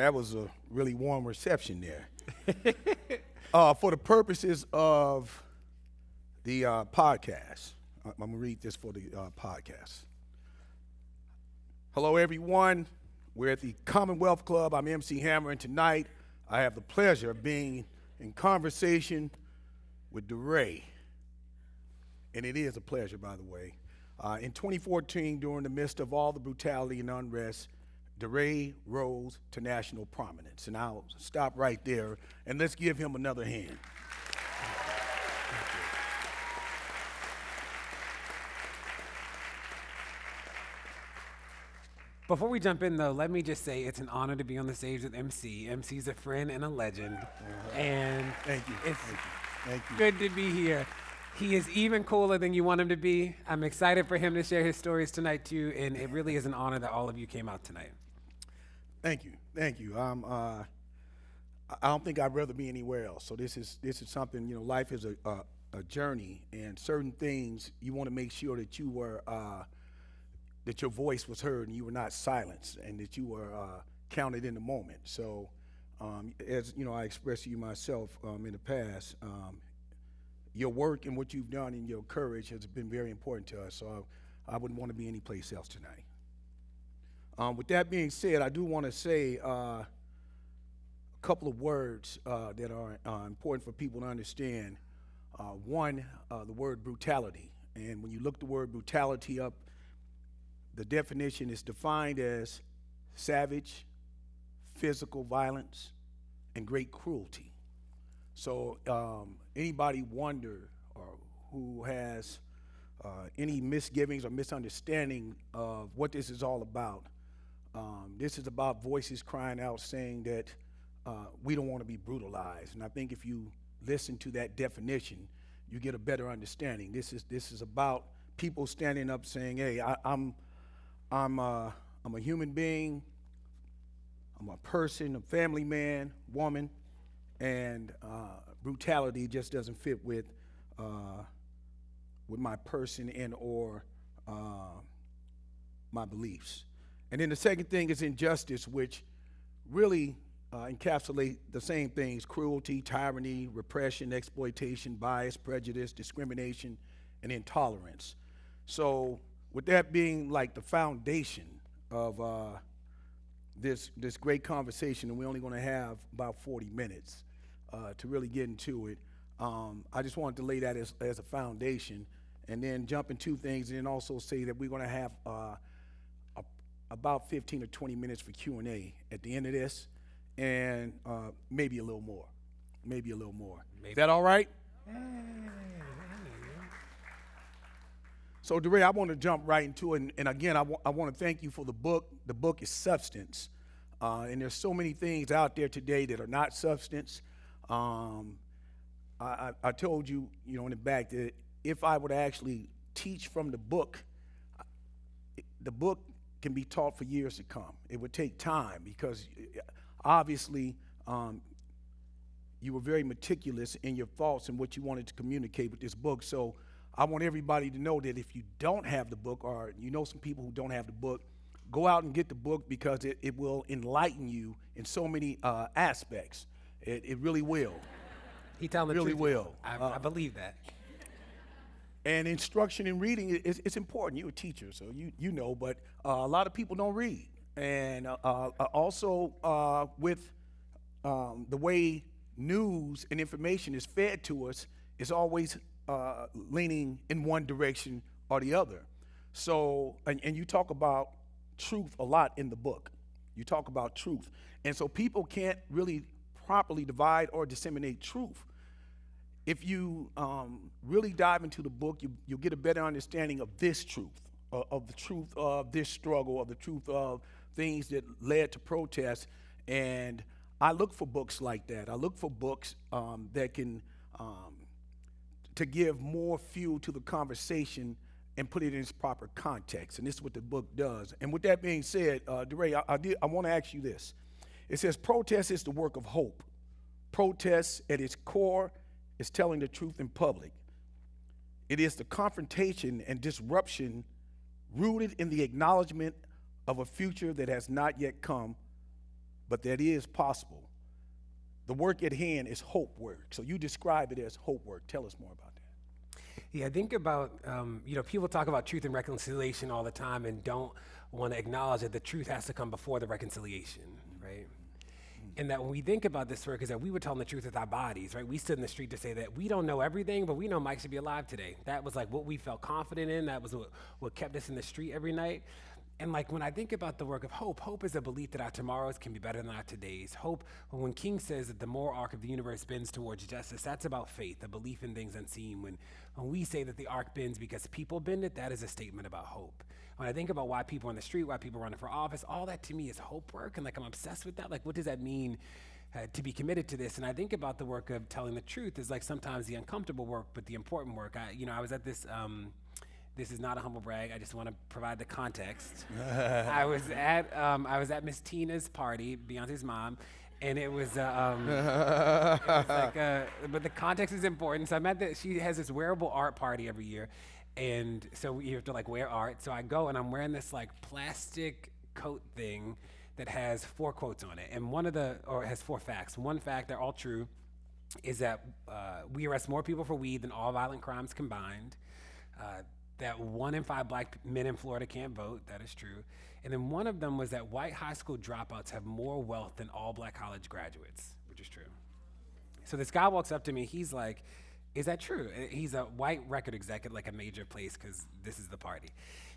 that was a really warm reception there. For the purposes of the podcast, I'm going to read this for the podcast. Hello, everyone. We're at the Commonwealth Club. I'm MC Hammer, and tonight I have the pleasure of being in conversation with DeRay. And it is a pleasure, by the way. In 2014, during the midst of all the brutality and unrest, DeRay rose to national prominence. And I'll stop right there, and let's give him another hand. Before we jump in, though, let me just say it's an honor to be on the stage with MC. MC's a friend and a legend, and Thank you. it's Thank you. good to be here. He is even cooler than you want him to be. I'm excited for him to share his stories tonight, too, and it really is an honor that all of you came out tonight. Thank you. Thank you. I don't think I'd rather be anywhere else. So this is something, life is a journey, and certain things you want to make sure that you were that your voice was heard and you were not silenced, and that you were counted in the moment. So as I expressed to you myself in the past, your work and what you've done and your courage has been very important to us. So I wouldn't want to be anyplace else tonight. With that being said, I do want to say a couple of words that are important for people to understand. One, the word brutality. And when you look the word brutality up, the definition is defined as savage, physical violence, and great cruelty. So anybody wonder or who has any misgivings or misunderstanding of what this is all about, this is about voices crying out saying that we don't want to be brutalized. And I think if you listen to that definition, you get a better understanding. This is about people standing up saying, "Hey, I'm a human being. I'm a person, a family man, woman, and brutality just doesn't fit with my person and or my beliefs." And then the second thing is injustice, which really encapsulate the same things: cruelty, tyranny, repression, exploitation, bias, prejudice, discrimination, and intolerance. So with that being like the foundation of this great conversation, and we're only going to have about 40 minutes to really get into it, I just wanted to lay that as a foundation, and then jump into things, and then also say that we're going to have about 15 or 20 minutes for Q&A at the end of this, and maybe a little more. Maybe a little more. Is that all right? So, DeRay, I want to jump right into it, and again, I want to thank you for the book. The book is substance, and there's so many things out there today that are not substance. I told you, in the back, that if I were to actually teach from the book can be taught for years to come. It would take time because obviously you were very meticulous in your thoughts and what you wanted to communicate with this book. So I want everybody to know that if you don't have the book, or some people who don't have the book, go out and get the book, because it will enlighten you in so many aspects. It really will. He telling the really truth. will. I believe that. And instruction in reading it's important. You're a teacher, so you know, but a lot of people don't read. And also with the way news and information is fed to us, it's always leaning in one direction or the other. So, and you talk about truth a lot in the book. You talk about truth. And so people can't really properly divide or disseminate truth. If you really dive into the book, you'll get a better understanding of this truth, of the truth of this struggle, of the truth of things that led to protests. And I look for books like that. I look for books that can to give more fuel to the conversation and put it in its proper context. And this is what the book does. And with that being said, DeRay, I want to ask you this. It says, protest is the work of hope. Protest at its core is telling the truth in public. It is the confrontation and disruption rooted in the acknowledgement of a future that has not yet come, but that is possible. The work at hand is hope work. So you describe it as hope work. Tell us more about that. Yeah, I think about, people talk about truth and reconciliation all the time and don't want to acknowledge that the truth has to come before the reconciliation, right? And that when we think about this work is that we were telling the truth with our bodies, right? We stood in the street to say that we don't know everything, but we know Mike should be alive today. That was like what we felt confident in. That was what kept us in the street every night. And like when I think about the work of hope, hope is a belief that our tomorrows can be better than our todays. Hope, when King says that the moral arc of the universe bends towards justice, that's about faith, a belief in things unseen. When we say that the arc bends because people bend it, that is a statement about hope. When I think about why people on the street, why people running for office, all that to me is hope work. And like I'm obsessed with that. Like what does that mean to be committed to this? And I think about the work of telling the truth is like sometimes the uncomfortable work, but the important work. I was at this... This is not a humble brag. I just want to provide the context. I was at Miss Tina's party, Beyonce's mom, and it was, but the context is important. So I'm at she has this wearable art party every year, and so you have to like wear art. So I go and I'm wearing this like plastic coat thing that has 4 quotes on it, and it has 4 facts. One fact, they're all true, is that we arrest more people for weed than all violent crimes combined. That 1 in 5 black men in Florida can't vote. That is true. And then one of them was that white high school dropouts have more wealth than all black college graduates, which is true. So this guy walks up to me. He's like, is that true? He's a white record exec at like a major place because this is the party.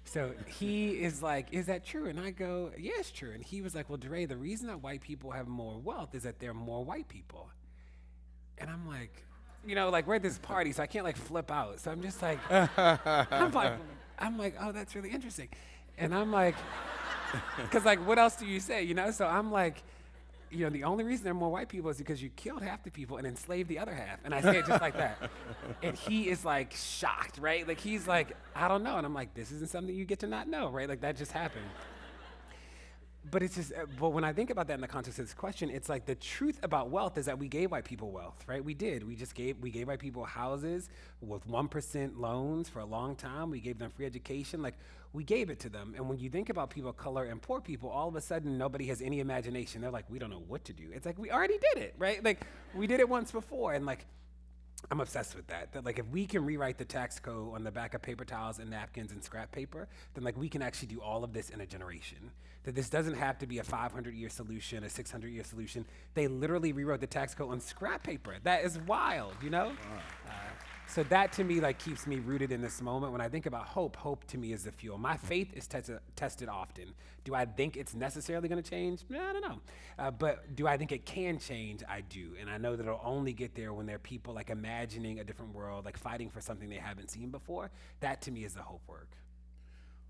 So he is like, is that true? And I go, yeah, it's true. And he was like, well, DeRay, the reason that white people have more wealth is that there are more white people. And I'm like, like we're at this party, so I can't like flip out. So I'm just like, I'm like, oh, that's really interesting. And I'm like, because like, what else do you say, So I'm like, the only reason there are more white people is because you killed half the people and enslaved the other half. And I say it just like that. And he is like shocked, right? Like he's like, I don't know. And I'm like, this isn't something you get to not know, right? Like that just happened. But it's just, but when I think about that in the context of this question, it's like the truth about wealth is that we gave white people wealth, right? We did. We gave white people houses with 1% loans for a long time. We gave them free education. Like we gave it to them. And when you think about people of color and poor people, all of a sudden nobody has any imagination. They're like, we don't know what to do. It's like, we already did it, right? Like we did it once before. And like, I'm obsessed with that like if we can rewrite the tax code on the back of paper towels and napkins and scrap paper, then like we can actually do all of this in a generation. That this doesn't have to be a 500-year solution, a 600-year solution. They literally rewrote the tax code on scrap paper. That is wild, So that to me like keeps me rooted in this moment. When I think about hope to me is the fuel. My faith is tested often. Do I think it's necessarily going to change? I don't know. But do I think it can change? I do. And I know that it'll only get there when there are people like imagining a different world, like fighting for something they haven't seen before. That to me is the hope work.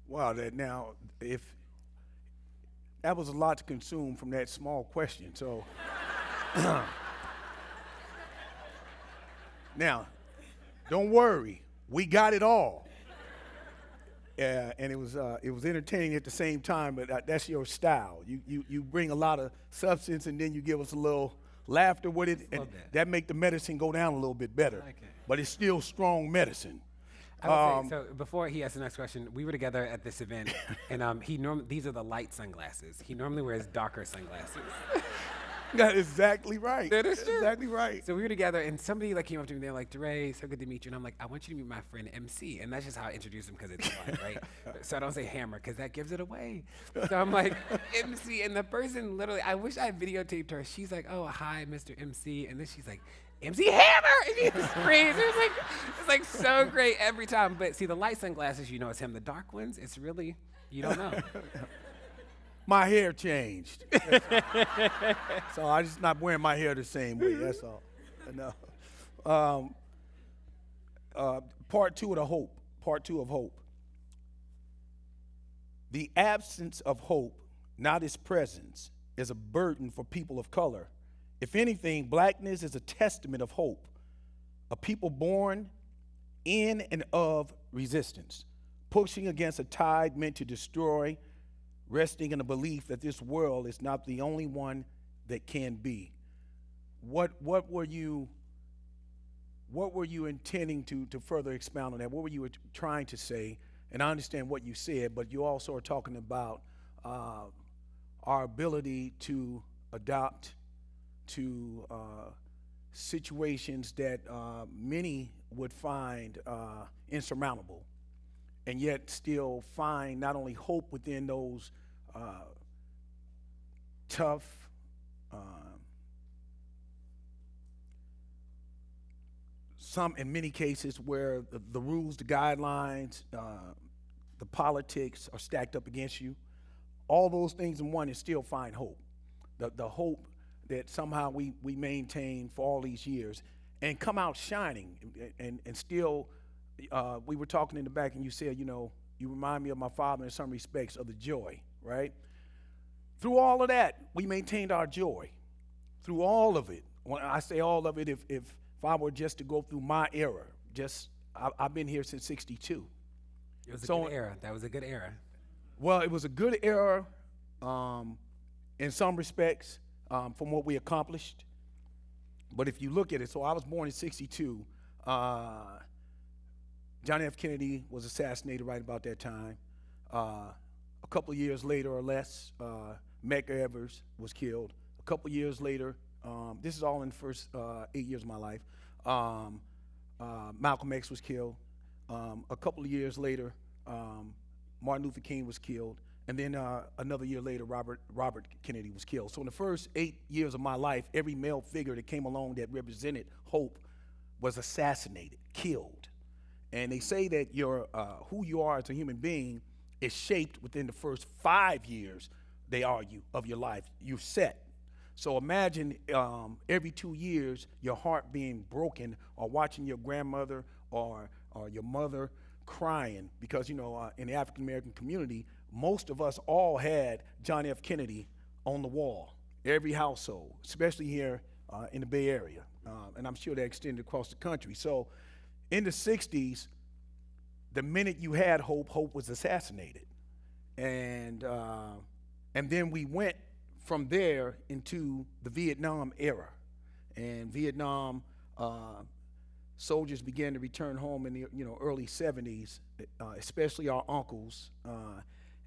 Wow, if that was a lot to consume from that small question. So now, don't worry, we got it all. And it was entertaining at the same time, but that's your style. You bring a lot of substance and then you give us a little laughter with it, and that make the medicine go down a little bit better. I like it. But it's still strong medicine. I would say, so before he asks the next question, we were together at this event, and these are the light sunglasses. He normally wears darker sunglasses. That's exactly right. That is That's true. exactly right. So we were together, and somebody like came up to me. They're like, DeRay, so good to meet you. And I'm like, I want you to meet my friend MC. And that's just how I introduce him because it's fun, right? So I don't say Hammer because that gives it away. So I'm like, MC. And the person literally, I wish I videotaped her. She's like, oh, hi, Mr. MC. And then she's like, MC Hammer! And she just screams. It's like so great every time. But see, the light sunglasses, it's him. The dark ones, it's really, you don't know. My hair changed. So I'm just not wearing my hair the same way, that's all. No. Part two of hope. The absence of hope, not its presence, is a burden for people of color. If anything, blackness is a testament of hope, a people born in and of resistance, pushing against a tide meant to destroy, resting in the belief that this world is not the only one that can be. What were you intending to further expound on that? What were you trying to say? And I understand what you said, but you also are talking about our ability to adapt to situations that many would find insurmountable, and yet still find not only hope within those tough, some in many cases where the rules, the guidelines, the politics are stacked up against you. All those things in one, and still find hope. The hope that somehow we maintain for all these years and come out shining and still, we were talking in the back and you said, you remind me of my father in some respects of the joy, right? Through all of that, we maintained our joy. Through all of it. When I say all of it, if I were just to go through my era, I've been here since '62. It was a good era. That was a good era. Well, it was a good era in some respects from what we accomplished. But if you look at it, so I was born in '62. John F. Kennedy was assassinated right about that time. A couple of years later or less, Medgar Evers was killed. A couple of years later, this is all in the first 8 years of my life, Malcolm X was killed. A couple of years later, Martin Luther King was killed. And then another year later, Robert Kennedy was killed. So in the first 8 years of my life, every male figure that came along that represented hope was assassinated, killed. And they say that who you are as a human being is shaped within the first 5 years, they argue, of your life. You're set. So imagine every 2 years, your heart being broken, or watching your grandmother or your mother crying, because in the African American community, most of us all had John F. Kennedy on the wall, every household, especially here in the Bay Area, and I'm sure that extended across the country. So in the '60s, the minute you had hope, hope was assassinated, and then we went from there into the Vietnam era, and Vietnam soldiers began to return home in the early '70s, especially our uncles,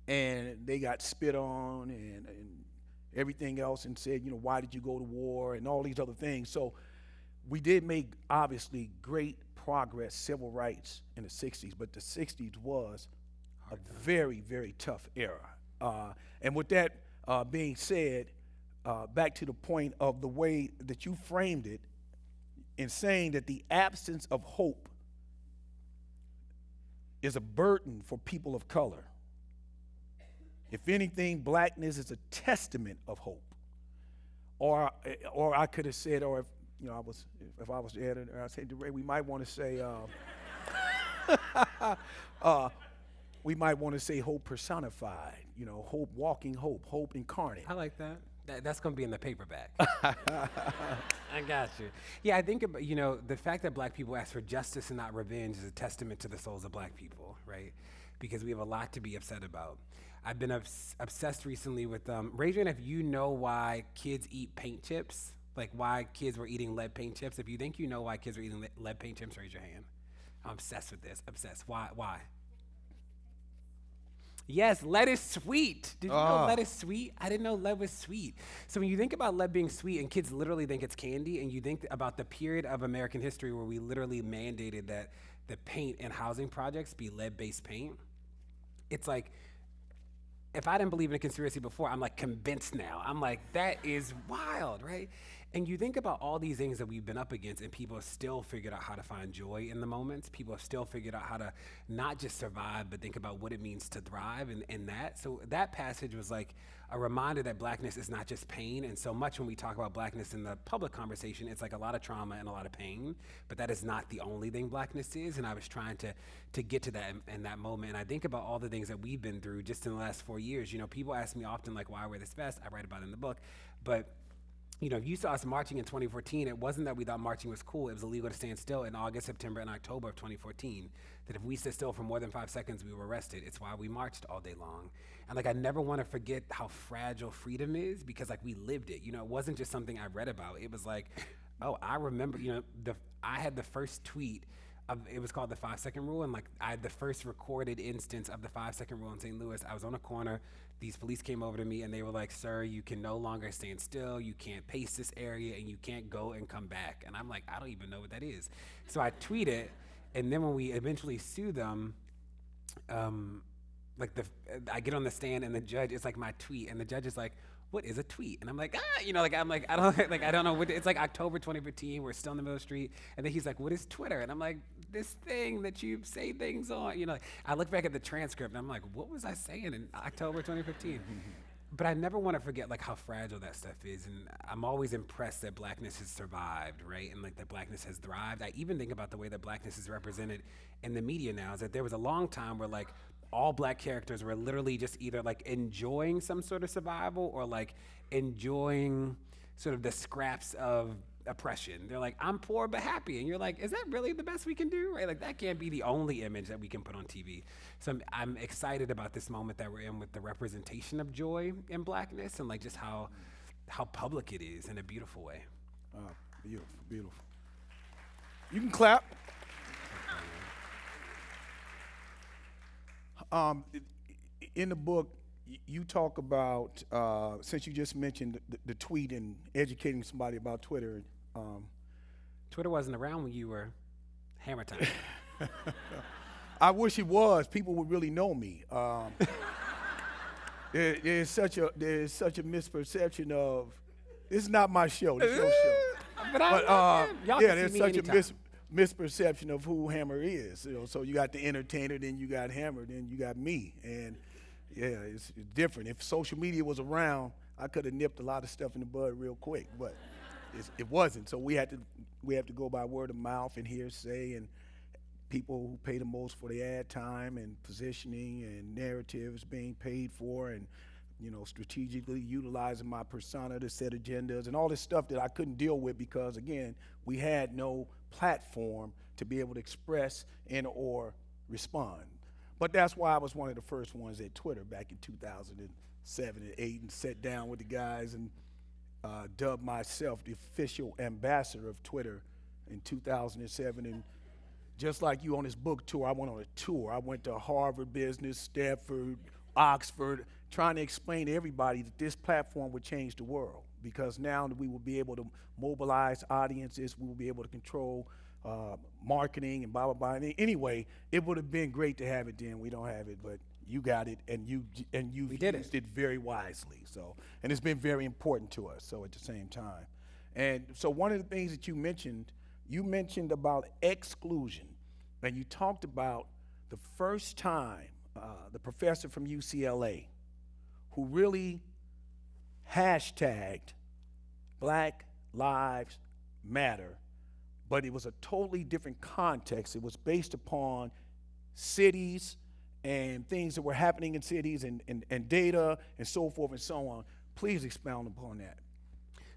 and they got spit on and everything else, and said, why did you go to war, and all these other things. So we did make obviously great progress, civil rights in the '60s, but the '60s was a very, very tough era. And with that being said, back to the point of the way that you framed it, in saying that the absence of hope is a burden for people of color. If anything, blackness is a testament of hope. Or I could have said, or if I was the editor, I'd say, DeRay, we might want to say, hope personified. Hope, walking hope, hope incarnate. I like that. That's going to be in the paperback. I got you. Yeah, I think about, the fact that black people ask for justice and not revenge is a testament to the souls of black people, right? Because we have a lot to be upset about. I've been obsessed recently with, raise your hand if you know why kids eat paint chips, like why kids were eating lead paint chips. If you think you know why kids are eating lead paint chips, raise your hand. I'm obsessed with this, obsessed. Why? Yes, lead is sweet. Did you know lead is sweet? I didn't know lead was sweet. So when you think about lead being sweet, and kids literally think it's candy, and you think about the period of American history where we literally mandated that the paint in housing projects be lead-based paint, it's like, if I didn't believe in a conspiracy before, I'm like convinced now. I'm like, that is wild, right? And you think about all these things that we've been up against, and people have still figured out how to find joy in the moments. People have still figured out how to not just survive, but think about what it means to thrive in that. So that passage was like a reminder that blackness is not just pain. And so much when we talk about blackness in the public conversation, it's like a lot of trauma and a lot of pain, but that is not the only thing blackness is. And I was trying to get to that in that moment. And I think about all the things that we've been through just in the last 4 years. People ask me often, like, why I wear this vest. I write about it in the book. But if you saw us marching in 2014, it wasn't that we thought marching was cool. It was illegal to stand still in August, September, and October of 2014. That if we stood still for more than 5 seconds, we were arrested. It's why we marched all day long. And I never want to forget how fragile freedom is, because we lived it. It wasn't just something I read about. It was like, oh, I remember, I had the first tweet it was called the 5 second rule, and like I had the first recorded instance of the 5 second rule in St. Louis. I was on a corner. These police came over to me and they were like, "Sir, you can no longer stand still. You can't pace this area, and you can't go and come back." And I'm like, I don't even know what that is. So I tweet it, and then when we eventually sue them, like I get on the stand and the judge, it's like my tweet, and the judge is like, "What is a tweet?" And I'm like, I'm like, I don't know what it's like. October 2015, we're still in the middle of the street, and then he's like, "What is Twitter?" And I'm like, "This thing that you say things on." I look back at the transcript and I'm like, what was I saying in October 2015? But I never want to forget like how fragile that stuff is, and I'm always impressed that Blackness has survived, right? And like that Blackness has thrived. I even think about the way that Blackness is represented in the media now. Is that there was a long time where like all Black characters were literally just either like enjoying some sort of survival or like enjoying sort of the scraps of oppression. They're like, I'm poor but happy, and you're like, is that really the best we can do, right? Like that can't be the only image that we can put on TV. So I'm excited about this moment that we're in with the representation of joy in Blackness, and like just how public it is in a beautiful way. Beautiful, beautiful. You can clap. In the book, you talk about, since you just mentioned the tweet and educating somebody about Twitter. Twitter wasn't around when you were Hammer Time. I wish it was. People would really know me. There's such a misperception of, this is not my show, this is your show. But y'all yeah, can there's see me such anytime. a misperception of who Hammer is. So you got the entertainer, then you got Hammer, then you got me, and yeah, it's different. If social media was around, I could have nipped a lot of stuff in the bud real quick, but it wasn't. So we have to go by word of mouth and hearsay, and people who pay the most for the ad time and positioning and narratives being paid for, and strategically utilizing my persona to set agendas and all this stuff that I couldn't deal with because, again, we had no platform to be able to express and or respond. But that's why I was one of the first ones at Twitter back in 2007 and 8, and sat down with the guys and dubbed myself the official ambassador of Twitter in 2007. And just like you on this book tour, I went on a tour. I went to Harvard Business, Stanford, Oxford, trying to explain to everybody that this platform would change the world, because now we will be able to mobilize audiences, we will be able to control marketing and blah, blah, blah. Anyway, it would have been great to have it then. We don't have it, but you got it, and you used it very wisely. So, and it's been very important to us. So at the same time, and so one of the things that you mentioned about exclusion, and you talked about the first time the professor from UCLA who really hashtagged Black Lives Matter, but it was a totally different context. It was based upon cities and things that were happening in cities and data and so forth and so on. Please expound upon that.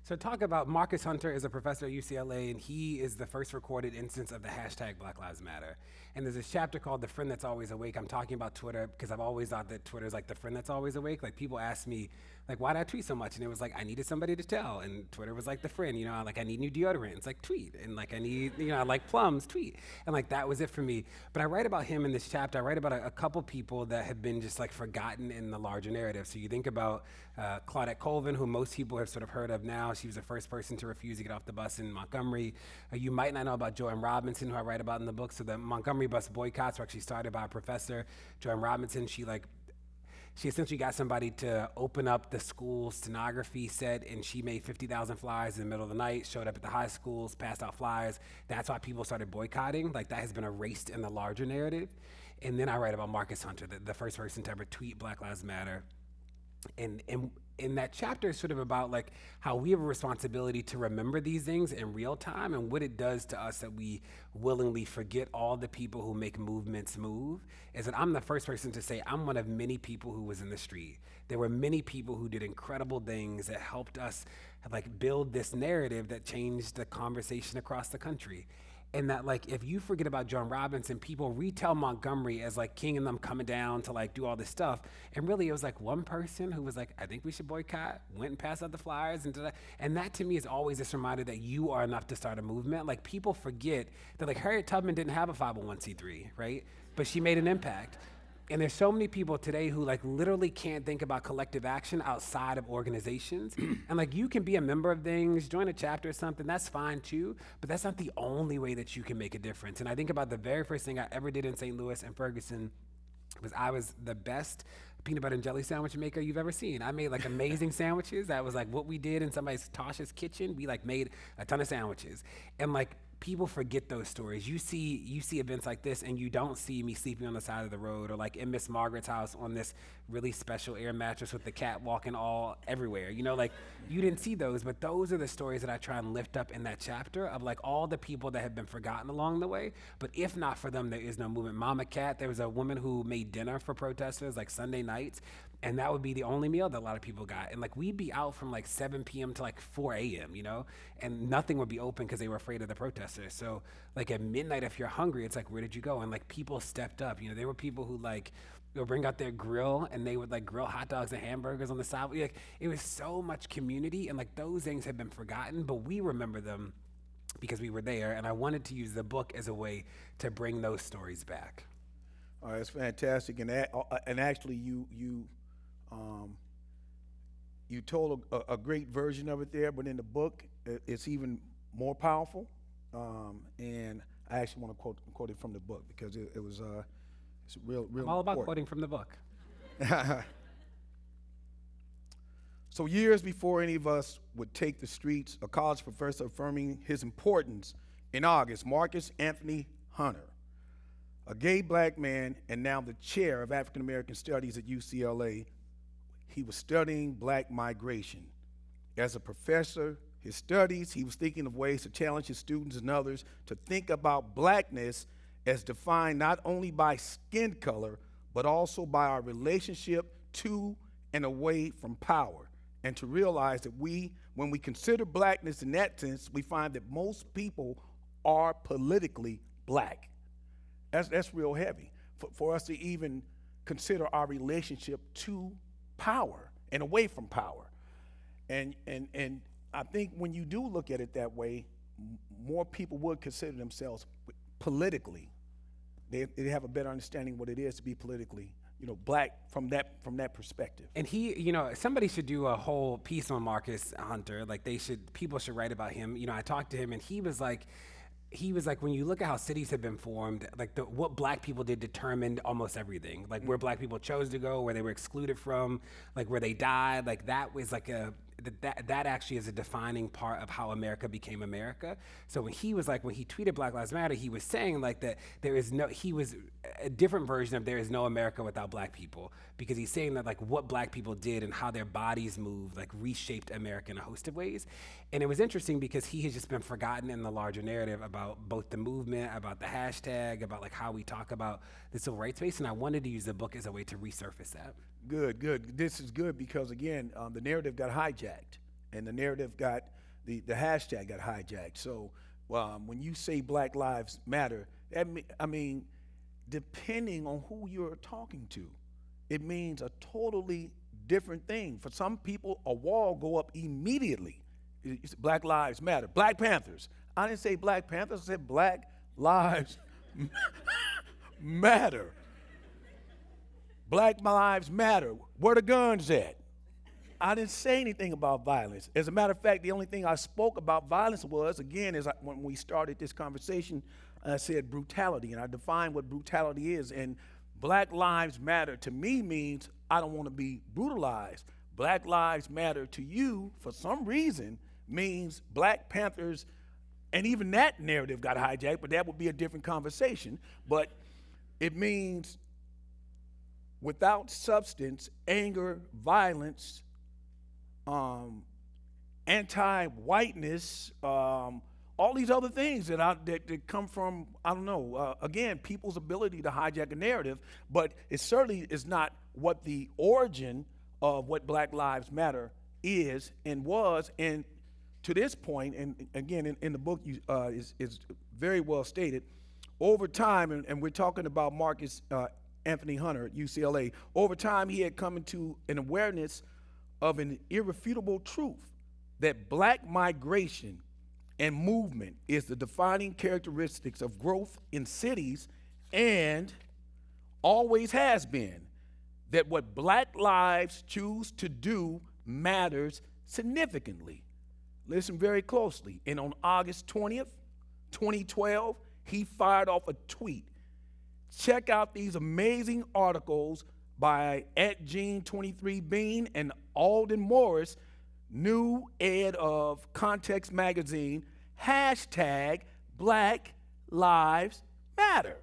So talk about Marcus Hunter is a professor at UCLA, and he is the first recorded instance of the hashtag Black Lives Matter. And there's this chapter called The Friend That's Always Awake. I'm talking about Twitter because I've always thought that Twitter is like the friend that's always awake. Like people ask me, like, why did I tweet so much? And it was like, I needed somebody to tell. And Twitter was like the friend, like I need new deodorant. It's like tweet. And like I need, I like plums, tweet. And like that was it for me. But I write about him in this chapter. I write about a couple people that have been just like forgotten in the larger narrative. So you think about Claudette Colvin, who most people have sort of heard of now. She was the first person to refuse to get off the bus in Montgomery. You might not know about Joanne Robinson, who I write about in the book. So the Montgomery bus boycotts were actually started by a professor, Joanne Robinson. She essentially got somebody to open up the school stenography set, and she made 50,000 flyers in the middle of the night, showed up at the high schools, passed out flyers. That's why people started boycotting. Like that has been erased in the larger narrative. And then I write about Marcus Hunter, the first person to ever tweet Black Lives Matter. And in that chapter is sort of about like how we have a responsibility to remember these things in real time and what it does to us that we willingly forget all the people who make movements move. Is that I'm the first person to say I'm one of many people who was in the street. There were many people who did incredible things that helped us like build this narrative that changed the conversation across the country. And that, like, if you forget about John Robinson, people retell Montgomery as like king and them coming down to like do all this stuff. And really, it was like one person who was like, I think we should boycott, went and passed out the flyers. And that to me is always this reminder that you are enough to start a movement. Like, people forget that, like, Harriet Tubman didn't have a 501c3, right? But she made an impact. And there's so many people today who like literally can't think about collective action outside of organizations. And like, you can be a member of things, join a chapter or something, that's fine too, but that's not the only way that you can make a difference. And I think about the very first thing I ever did in St. Louis and Ferguson was I was the best peanut butter and jelly sandwich maker you've ever seen. I made like amazing sandwiches. That was like what we did in somebody's Tasha's kitchen. We like made a ton of sandwiches. And like, people forget those stories. You see events like this and you don't see me sleeping on the side of the road, or like in Miss Margaret's house on this really special air mattress with the cat walking all everywhere. You know, like, you didn't see those, but those are the stories that I try and lift up in that chapter of like all the people that have been forgotten along the way. But if not for them, there is no movement. Mama Cat, there was a woman who made dinner for protesters like Sunday nights, and that would be the only meal that a lot of people got. And like, we'd be out from like 7 p.m. to like 4 a.m., you know, and nothing would be open because they were afraid of the protesters. So like at midnight, if you're hungry, it's like, where did you go? And like, people stepped up. You know, there were people who like, they'll bring out their grill and they would like grill hot dogs and hamburgers on the side. Like, it was so much community, and like, those things have been forgotten, but we remember them because we were there. And I wanted to use the book as a way to bring those stories back. All right, it's fantastic, and actually, you told a great version of it there, but in the book, it's even more powerful. And I actually want to quote it from the book because it was it's real. I'm all about important. quoting from the book. So years before any of us would take the streets, a college professor affirming his importance in August, Marcus Anthony Hunter, a gay black man and now the chair of African American Studies at UCLA, he was studying black migration. As a professor, his studies, he was thinking of ways to challenge his students and others to think about blackness as defined not only by skin color, but also by our relationship to and away from power. And to realize that when we consider blackness in that sense, we find that most people are politically black. That's real heavy for us to even consider our relationship to power and away from power. And I think when you do look at it that way, more people would consider themselves politically. They have a better understanding what it is to be politically, black from that perspective. And he, somebody should do a whole piece on Marcus Hunter. Like, people should write about him. I talked to him, and he was like, when you look at how cities have been formed, like what black people did determined almost everything. Like where black people chose to go, where they were excluded from, like where they died, like that was like that actually is a defining part of how America became America. So when he tweeted Black Lives Matter, he was saying like that he was a different version of there is no America without black people, because he's saying that like what black people did and how their bodies moved like reshaped America in a host of ways. And it was interesting because he has just been forgotten in the larger narrative about both the movement, about the hashtag, about like how we talk about the civil rights space. And I wanted to use the book as a way to resurface that. Good. This is good because, again, the narrative got hijacked, and the narrative got, the hashtag got hijacked. So when you say Black Lives Matter, depending on who you're talking to, it means a totally different thing. For some people, a wall go up immediately. It's Black Lives Matter. Black Panthers. I didn't say Black Panthers, I said Black Lives Matter. Black Lives Matter. Where the guns at? I didn't say anything about violence. As a matter of fact, the only thing I spoke about violence was, again, when we started this conversation, I said brutality, and I defined what brutality is. And Black Lives Matter to me means I don't want to be brutalized. Black Lives Matter to you, for some reason, means Black Panthers, and even that narrative got hijacked, but that would be a different conversation. But it means without substance, anger, violence, anti-whiteness, all these other things that come from, again, people's ability to hijack a narrative, but it certainly is not what the origin of what Black Lives Matter is and was. And to this point, and again, in the book, is very well stated, over time, and we're talking about Marcus Anthony Hunter at UCLA, over time he had come into an awareness of an irrefutable truth that black migration and movement is the defining characteristics of growth in cities and always has been, that what black lives choose to do matters significantly. Listen very closely. And on August 20th, 2012, he fired off a tweet. Check out these amazing articles by @Gene23Bean and Alden Morris, new ed of Context Magazine, hashtag Black Lives Matter.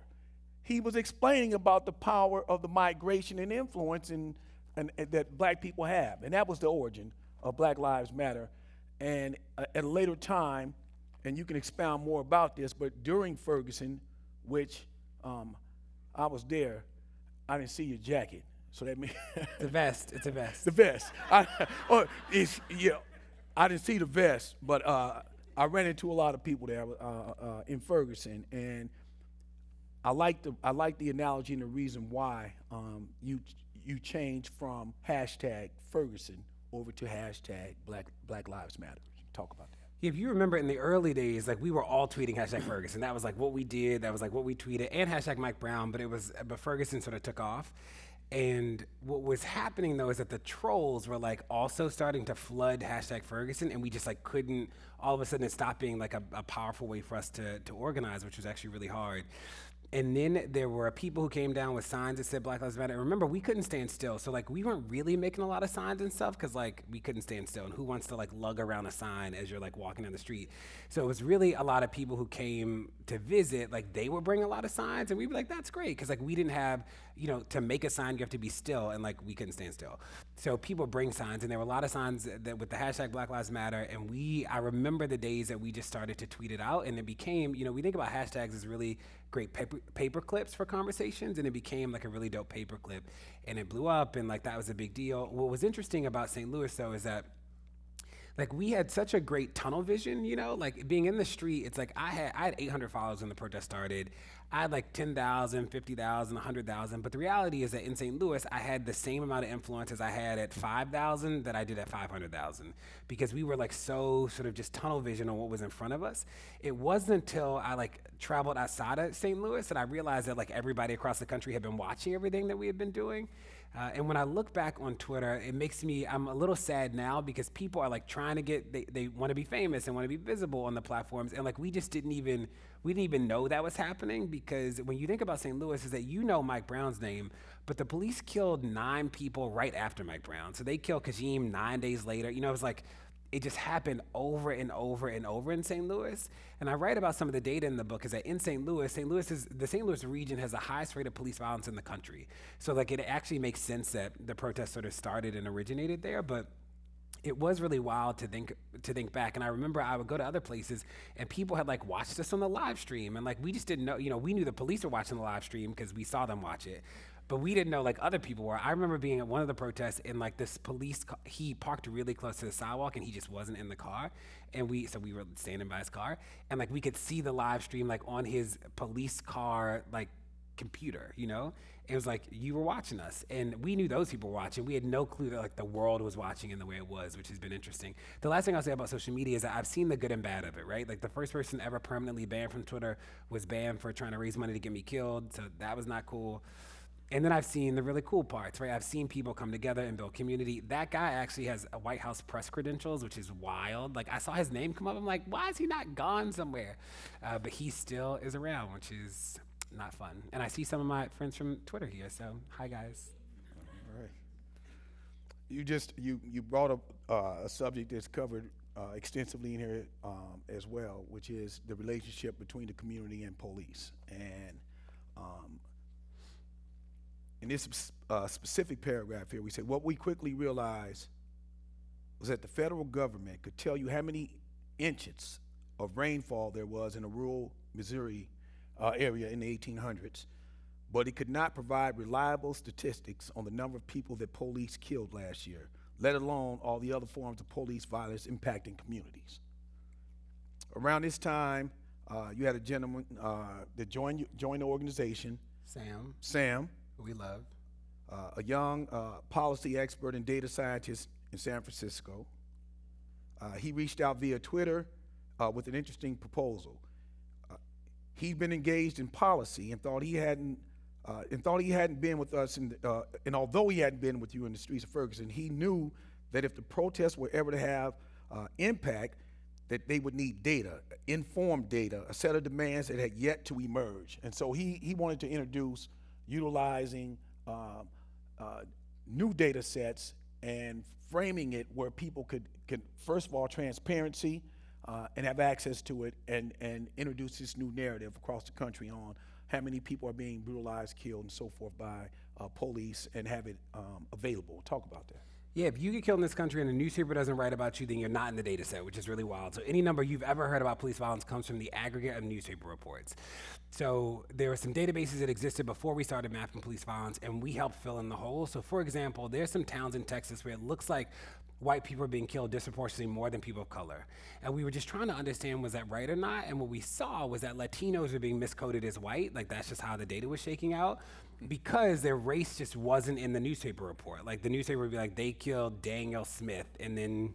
He was explaining about the power of the migration and influence and that black people have. And that was the origin of Black Lives Matter. And at a later time, and you can expound more about this, but during Ferguson, which I was there, I didn't see your jacket. So that means The vest. It's a vest. the vest. I didn't see the vest, but I ran into a lot of people there in Ferguson, and I like the analogy and the reason why you changed from hashtag Ferguson over to hashtag Black Lives Matter. Talk about that. If you remember in the early days, like we were all tweeting hashtag Ferguson. That was like what we did. That was like what we tweeted, and hashtag Mike Brown. But Ferguson sort of took off. And what was happening though is that the trolls were like also starting to flood hashtag Ferguson, and we just like couldn't. All of a sudden, it stopped being like a powerful way for us to organize, which was actually really hard. And then there were people who came down with signs that said Black Lives Matter. And remember, we couldn't stand still. So like we weren't really making a lot of signs and stuff because like we couldn't stand still. And who wants to like lug around a sign as you're like walking down the street? So it was really a lot of people who came to visit, like they would bring a lot of signs and we'd be like, that's great. Because like we didn't have, to make a sign, you have to be still, and like we couldn't stand still. So people bring signs, and there were a lot of signs that with the hashtag Black Lives Matter. And I remember the days that we just started to tweet it out, and it became, we think about hashtags as really great paper clips for conversations, and it became like a really dope paper clip, and it blew up, and like that was a big deal. What was interesting about St. Louis though is that like we had such a great tunnel vision, like being in the street. It's like I had 800 followers when the protest started. I had like 10,000, 50,000, 100,000. But the reality is that in St. Louis, I had the same amount of influence as I had at 5,000 that I did at 500,000, because we were like so sort of just tunnel vision on what was in front of us. It wasn't until I like traveled outside of St. Louis that I realized that like everybody across the country had been watching everything that we had been doing. And when I look back on Twitter, I'm a little sad now because people are like trying to they want to be famous and want to be visible on the platforms. And like we didn't even know that was happening, because when you think about St. Louis is that Mike Brown's name, but the police killed 9 people right after Mike Brown. So they killed Kajim 9 days later. It was like, it just happened over and over and over in St. Louis. And I write about some of the data in the book is that in the St. Louis region has the highest rate of police violence in the country. So like it actually makes sense that the protest sort of started and originated there, but it was really wild to think back. And I remember I would go to other places and people had like watched us on the live stream, and like we just didn't know, we knew the police were watching the live stream because we saw them watch it. But we didn't know like other people were. I remember being at one of the protests and like this police, he parked really close to the sidewalk and he just wasn't in the car. And so we were standing by his car, and like we could see the live stream like on his police car, like computer, It was like, you were watching us, and we knew those people were watching. We had no clue that like the world was watching in the way it was, which has been interesting. The last thing I'll say about social media is that I've seen the good and bad of it, right? Like the first person ever permanently banned from Twitter was banned for trying to raise money to get me killed. So that was not cool. And then I've seen the really cool parts, right? I've seen people come together and build community. That guy actually has a White House press credentials, which is wild. Like I saw his name come up. I'm like, why is he not gone somewhere? But he still is around, which is not fun. And I see some of my friends from Twitter here. So hi, guys. All right. You brought up a subject that's covered extensively in here as well, which is the relationship between the community and police. And in this specific paragraph here, we said, what we quickly realized was that the federal government could tell you how many inches of rainfall there was in a rural Missouri area in the 1800s, but it could not provide reliable statistics on the number of people that police killed last year, let alone all the other forms of police violence impacting communities. Around this time, you had a gentleman that joined the organization, Sam, who we love. a young policy expert and data scientist in San Francisco. He reached out via Twitter with an interesting proposal. He'd been engaged in policy and thought he hadn't been with us, and although he hadn't been with you in the streets of Ferguson, he knew that if the protests were ever to have impact, that they would need data, informed data, a set of demands that had yet to emerge. And so he wanted to introduce utilizing new data sets and framing it where people could first of all, transparency, and have access to it, and introduce this new narrative across the country on how many people are being brutalized, killed, and so forth by police, and have it available. Talk about that. Yeah, if you get killed in this country and the newspaper doesn't write about you, then you're not in the data set, which is really wild. So any number you've ever heard about police violence comes from the aggregate of newspaper reports. So there were some databases that existed before we started mapping police violence, and we helped fill in the hole. So for example, there's some towns in Texas where it looks like white people are being killed disproportionately more than people of color. And we were just trying to understand, was that right or not? And what we saw was that Latinos were being miscoded as white, like that's just how the data was shaking out, because their race just wasn't in the newspaper report. Like the newspaper would be like, they killed Daniel Smith, and then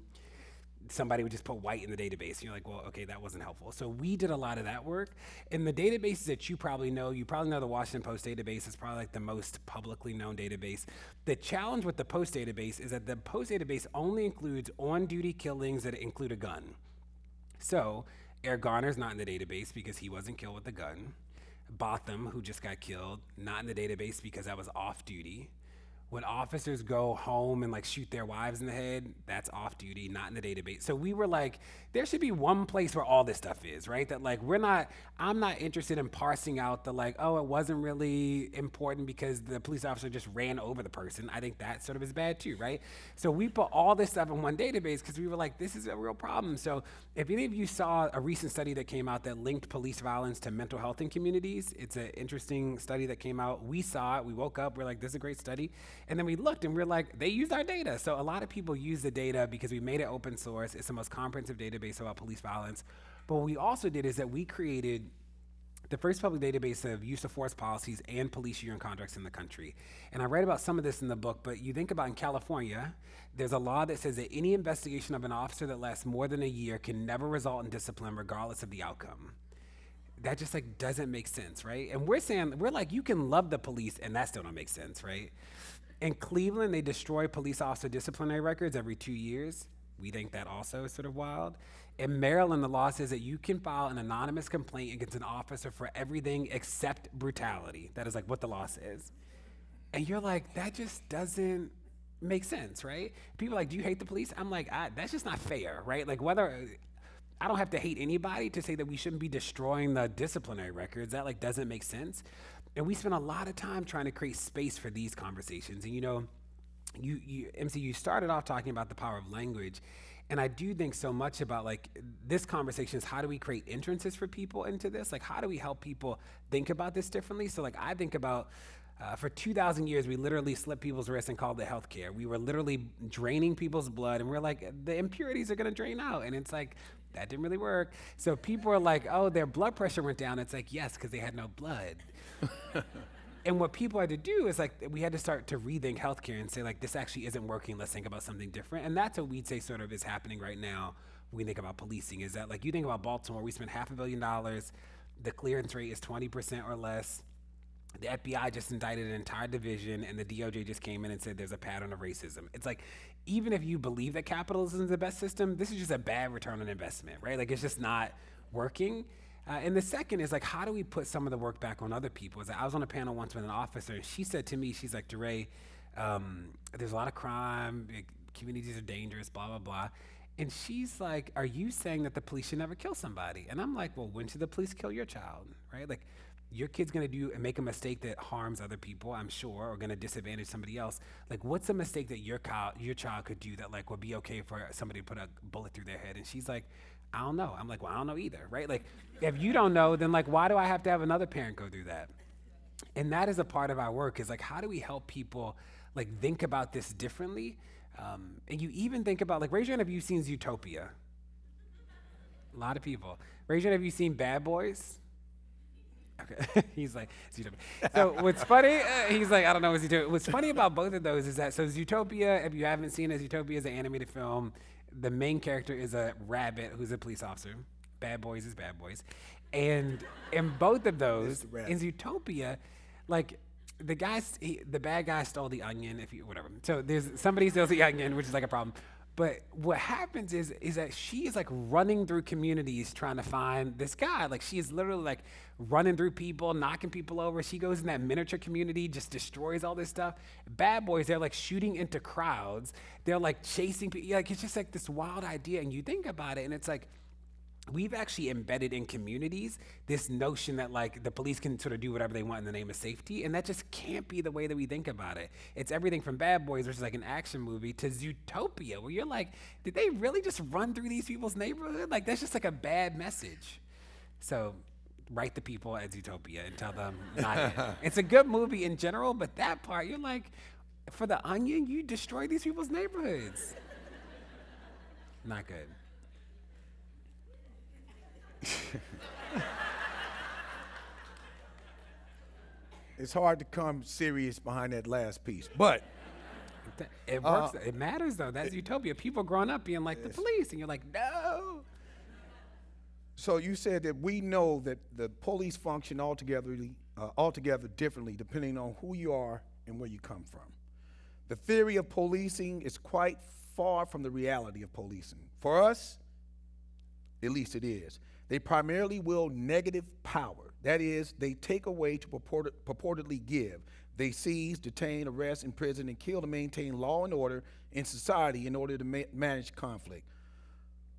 somebody would just put white in the database. And you're like, well, okay, that wasn't helpful. So we did a lot of that work. And the databases that you probably know the Washington Post database is probably like the most publicly known database. The challenge with the Post database is that the Post database only includes on-duty killings that include a gun. So Eric Garner's not in the database because he wasn't killed with a gun. Botham, who just got killed, not in the database because that was off duty. When officers go home and like shoot their wives in the head, that's off duty, not in the database. So we were like, there should be one place where all this stuff is, right? That like I'm not interested in parsing out the like, oh, it wasn't really important because the police officer just ran over the person. I think that sort of is bad too, right? So we put all this stuff in one database because we were like, this is a real problem. So if any of you saw a recent study that came out that linked police violence to mental health in communities, it's an interesting study that came out. We saw it, we woke up, we're like, this is a great study. And then we looked and we're like, they used our data. So a lot of people use the data because we made it open source. It's the most comprehensive database about police violence. But what we also did is that we created the first public database of use of force policies and police union contracts in the country. And I write about some of this in the book, but you think about in California, there's a law that says that any investigation of an officer that lasts more than a year can never result in discipline regardless of the outcome. That just like doesn't make sense, right? And we're like, you can love the police and that still don't make sense, right? In Cleveland, they destroy police officer disciplinary records every 2 years. We think that also is sort of wild. In Maryland, the law says that you can file an anonymous complaint against an officer for everything except brutality. That is like what the law says. And you're like, that just doesn't make sense, right? People are like, do you hate the police? I'm like, that's just not fair, right? Like I don't have to hate anybody to say that we shouldn't be destroying the disciplinary records. That like doesn't make sense. And we spent a lot of time trying to create space for these conversations. And you know, MC, you started off talking about the power of language. And I do think so much about like this conversation is how do we create entrances for people into this? Like how do we help people think about this differently? So like I think about for 2,000 years, we literally slit people's wrists and called it healthcare. We were literally draining people's blood and we're like, the impurities are gonna drain out. And it's like, that didn't really work. So people are like, oh, their blood pressure went down. It's like, yes, because they had no blood. And what people had to do is like, we had to start to rethink healthcare and say like, this actually isn't working. Let's think about something different. And that's what we'd say sort of is happening right now when we think about policing is that like, you think about Baltimore, we spent $500 million. The clearance rate is 20% or less. The FBI just indicted an entire division and the DOJ just came in and said there's a pattern of racism. It's like, even if you believe that capitalism is the best system, this is just a bad return on investment, right? Like it's just not working. And the second is like, how do we put some of the work back on other people? I was on a panel once with an officer and she said to me, she's like, DeRay, there's a lot of crime, communities are dangerous, blah, blah, blah. And she's like, are you saying that the police should never kill somebody? And I'm like, well, when should the police kill your child, right? Like, your kid's gonna do and make a mistake that harms other people, I'm sure, or gonna disadvantage somebody else. Like, what's a mistake that your child could do that like would be okay for somebody to put a bullet through their head? And she's like, I don't know. I'm like, well, I don't know either, right? Like, if you don't know, then like, why do I have to have another parent go through that? And that is a part of our work is like, how do we help people like think about this differently? And you even think about like, raise your hand if you've seen Zootopia. A lot of people. Rajan, have you seen Bad Boys? Okay. He's like, Zootopia. So what's funny, he's like, I don't know what Zootopia. What's funny about both of those is that, so Zootopia, if you haven't seen it, Zootopia is an animated film. The main character is a rabbit who's a police officer. Bad Boys is Bad Boys. And in both of those, in Zootopia, like, the bad guy stole the onion, whatever. So there's somebody steals the onion, which is like a problem. But what happens is that she is like running through communities trying to find this guy. Like she is literally like running through people, knocking people over. She goes in that miniature community, just destroys all this stuff. Bad Boys, they're like shooting into crowds. They're like chasing people. Like it's just like this wild idea. And you think about it and it's like, we've actually embedded in communities this notion that like the police can sort of do whatever they want in the name of safety, and that just can't be the way that we think about it. It's everything from Bad Boys, which is like an action movie, to Zootopia, where you're like, did they really just run through these people's neighborhood? Like that's just like a bad message. So write the people at Zootopia and tell them not it. It's a good movie in general, but that part, you're like, for the onion, you destroy these people's neighborhoods. Not good. It's hard to come serious behind that last piece, but it works. It matters though. That's Utopia. People growing up being like the police, and you're like, no. So you said that we know that the police function altogether differently depending on who you are and where you come from. The theory of policing is quite far from the reality of policing. For us, at least it is. They primarily wield negative power. That is, they take away to purportedly give. They seize, detain, arrest, imprison, and kill to maintain law and order in society in order to manage conflict.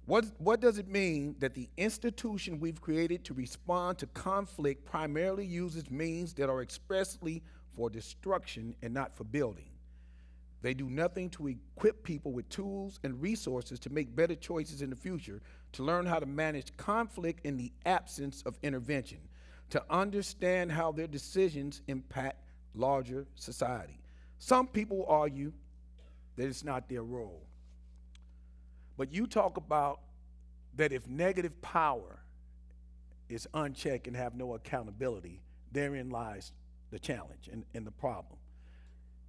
What does it mean that the institution we've created to respond to conflict primarily uses means that are expressly for destruction and not for building? They do nothing to equip people with tools and resources to make better choices in the future, to learn how to manage conflict in the absence of intervention, to understand how their decisions impact larger society. Some people argue that it's not their role. But you talk about that if negative power is unchecked and have no accountability, therein lies the challenge and the problem.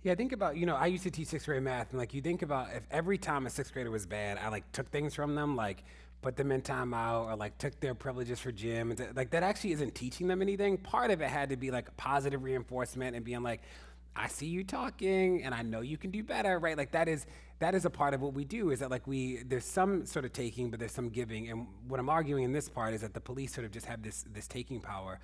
Yeah, think about, I used to teach sixth grade math, and like you think about if every time a sixth grader was bad, I like took things from them, like put them in timeout or like took their privileges for gym, and like that actually isn't teaching them anything. Part of it had to be like positive reinforcement and being like, I see you talking and I know you can do better, right? Like that is a part of what we do, is that like there's some sort of taking, but there's some giving. And what I'm arguing in this part is that the police sort of just have this taking power.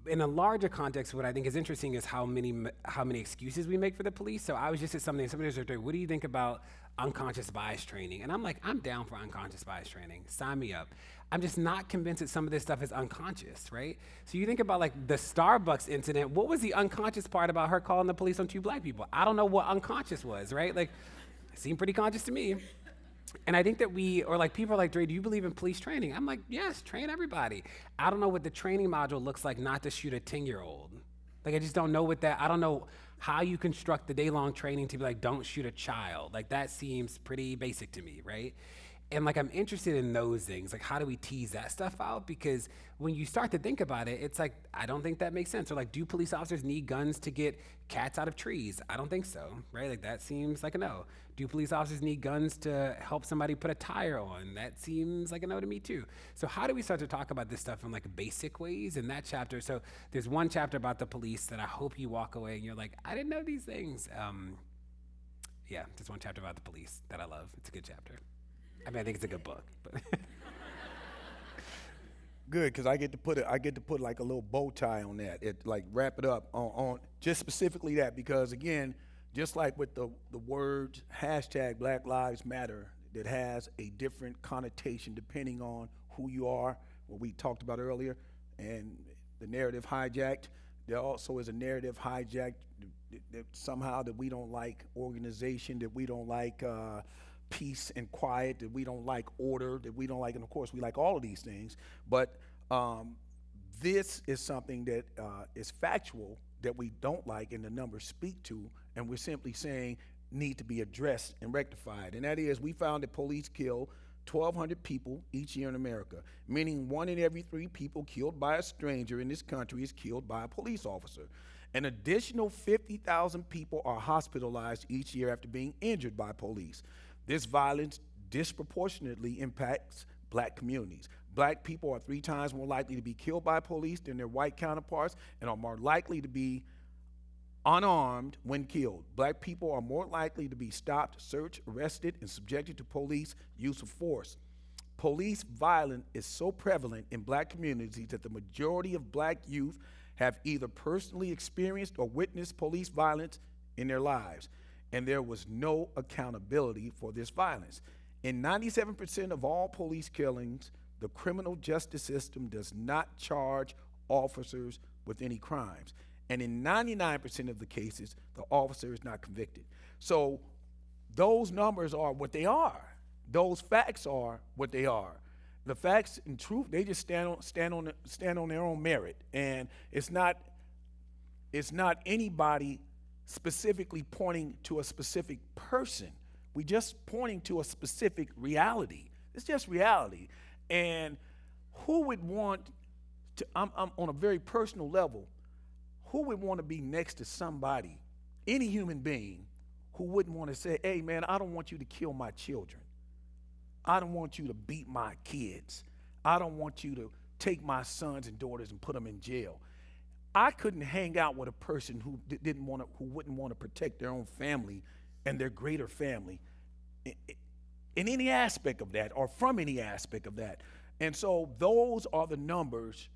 In a larger context, what I think is interesting is how many excuses we make for the police. So I was just at somebody was like, what do you think about unconscious bias training? And I'm like, I'm down for unconscious bias training. Sign me up. I'm just not convinced that some of this stuff is unconscious, right? So you think about like the Starbucks incident. What was the unconscious part about her calling the police on two black people? I don't know what unconscious was, right? Like, it seemed pretty conscious to me. And I think that people are like, Dre, do you believe in police training? I'm like, yes, train everybody. I don't know what the training module looks like not to shoot a 10-year-old. Like, I just don't know I don't know how you construct the day-long training to be like, don't shoot a child. Like, that seems pretty basic to me, right? And like, I'm interested in those things. Like, how do we tease that stuff out? Because when you start to think about it, it's like, I don't think that makes sense. Or like, do police officers need guns to get cats out of trees? I don't think so, right? Like, that seems like a no. Do police officers need guns to help somebody put a tire on? That seems like a no to me too. So how do we start to talk about this stuff in like basic ways in that chapter? So there's one chapter about the police that I hope you walk away and you're like, I didn't know these things. Yeah, there's one chapter about the police that I love. It's a good chapter. I mean, I think it's a good book, but Good, because I get to put like a little bow tie on that. It like wrap it up on just specifically that, because again, just like with the word hashtag Black Lives Matter, that has a different connotation depending on who you are, what we talked about earlier, and the narrative hijacked. There also is a narrative hijacked that somehow that we don't like organization, that we don't like peace and quiet, that we don't like order, that we don't like, and of course we like all of these things, but this is something that is factual that we don't like and the numbers speak to, and we're simply saying need to be addressed and rectified. And that is, we found that police kill 1,200 people each year in America, meaning 1 in every 3 people killed by a stranger in this country is killed by a police officer. An additional 50,000 people are hospitalized each year after being injured by police. This violence disproportionately impacts black communities. Black people are 3 times more likely to be killed by police than their white counterparts and are more likely to be unarmed when killed. Black people are more likely to be stopped, searched, arrested, and subjected to police use of force. Police violence is so prevalent in black communities that the majority of black youth have either personally experienced or witnessed police violence in their lives, and there was no accountability for this violence. In 97% of all police killings, the criminal justice system does not charge officers with any crimes. And in 99% of the cases, the officer is not convicted. So those numbers are what they are. Those facts are what they are. The facts and truth, they just stand on their own merit. And it's not anybody specifically pointing to a specific person. We just pointing to a specific reality. It's just reality. And who would want to, I'm on a very personal level, who would want to be next to somebody, any human being, who wouldn't want to say, hey man, I don't want you to kill my children. I don't want you to beat my kids. I don't want you to take my sons and daughters and put them in jail. I couldn't hang out with a person who who wouldn't want to protect their own family and their greater family in any aspect of that or from any aspect of that. And so those are the numbers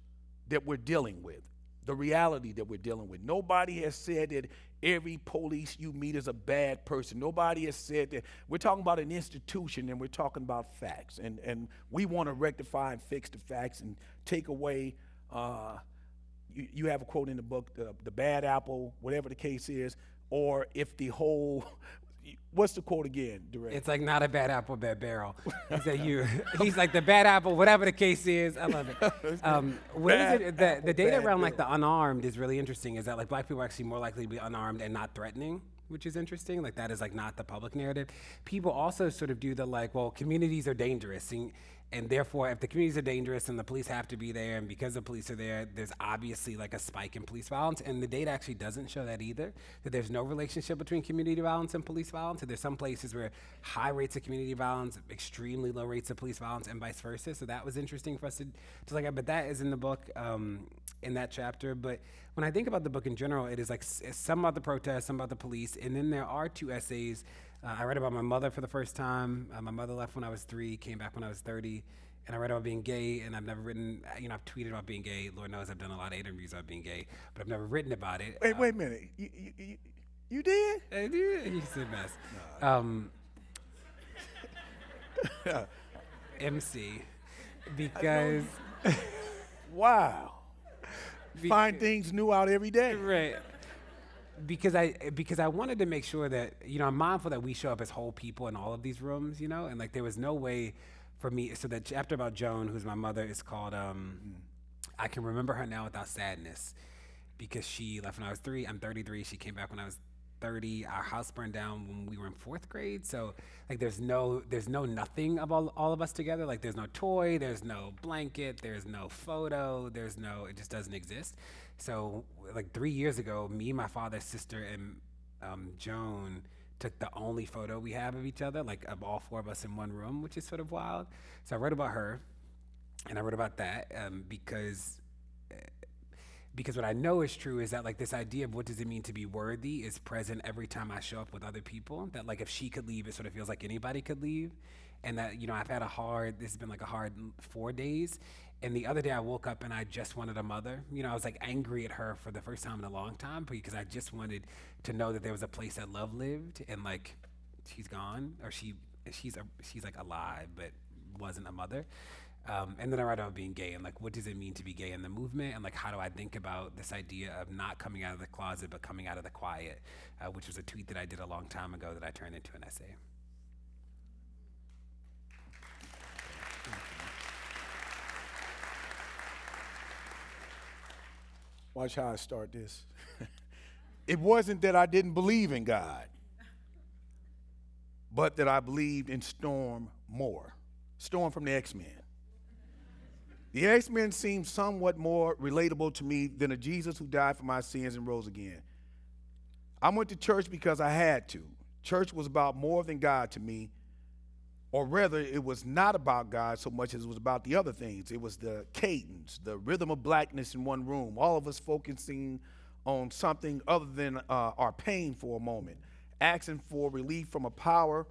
that we're dealing with, the reality that we're dealing with. Nobody has said that every police you meet is a bad person. Nobody has said that. We're talking about an institution and we're talking about facts. And we want to rectify and fix the facts and take away, you have a quote in the book, the bad apple, whatever the case is, or if the whole, what's the quote again, Director? It's like not a bad apple, bad barrel. He's like the bad apple, whatever the case is. I love it. What is it? The data around like the unarmed is really interesting. Is that like black people are actually more likely to be unarmed and not threatening, which is interesting. Like that is like not the public narrative. People also sort of do the like, well, communities are dangerous. And therefore, if the communities are dangerous and the police have to be there, and because the police are there, there's obviously like a spike in police violence. And the data actually doesn't show that either, that there's no relationship between community violence and police violence. So there's some places where high rates of community violence, extremely low rates of police violence, and vice versa. So that was interesting for us to look at. But that is in the book, in that chapter. But when I think about the book in general, it is like some about the protests, some about the police. And then there are 2 essays. I read about my mother for the first time. My mother left when I was 3, came back when I was 30. And I read about being gay, and I've never written, I've tweeted about being gay. Lord knows I've done a lot of interviews about being gay, but I've never written about it. Wait a minute. You did? I did? You said mess. MC. Because. Wow. Find things new out every day. Right. Because I wanted to make sure that, I'm mindful that we show up as whole people in all of these rooms, and like there was no way for me. So the chapter about Joan, who's my mother, is called I Can Remember Her Now Without Sadness, because she left when I was 3. I'm 33. She came back when I was 30. Our house burned down when we were in 4th grade. So like there's no nothing of all of us together. Like there's no toy, there's no blanket, there's no photo, it just doesn't exist. So like 3 years ago, me, my father, sister, and Joan took the only photo we have of each other, like of all 4 of us in one room, which is sort of wild. So I wrote about her, and I wrote about that because what I know is true is that like this idea of what does it mean to be worthy is present every time I show up with other people. That like if she could leave, it sort of feels like anybody could leave. And that, I've had this has been like a hard 4 days. And the other day I woke up and I just wanted a mother. I was like angry at her for the first time in a long time because I just wanted to know that there was a place that love lived, and like she's gone, or she's like alive but wasn't a mother. And then I write about being gay and like what does it mean to be gay in the movement, and like how do I think about this idea of not coming out of the closet but coming out of the quiet, which was a tweet that I did a long time ago that I turned into an essay. Watch how I start this. It wasn't that I didn't believe in God, but that I believed in Storm more. Storm from the X-Men. The X-Men seem somewhat more relatable to me than a Jesus who died for my sins and rose again. I went to church because I had to. Church was about more than God to me, or rather, it was not about God so much as it was about the other things. It was the cadence, the rhythm of blackness in one room, all of us focusing on something other than our pain for a moment, asking for relief from a power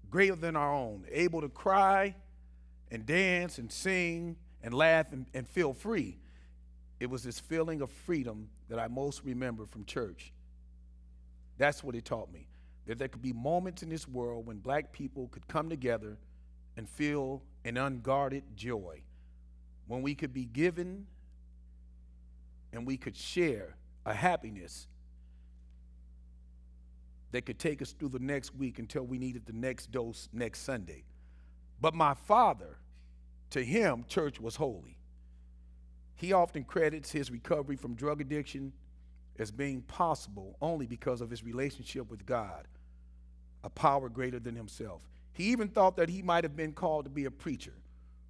greater than our own, able to cry and dance and sing and laugh and feel free. It was this feeling of freedom that I most remember from church. That's what it taught me, that there could be moments in this world when black people could come together and feel an unguarded joy, when we could be given and we could share a happiness that could take us through the next week until we needed the next dose next Sunday. But my father, to him, church was holy. He often credits his recovery from drug addiction as being possible only because of his relationship with God, a power greater than himself. He even thought that he might have been called to be a preacher.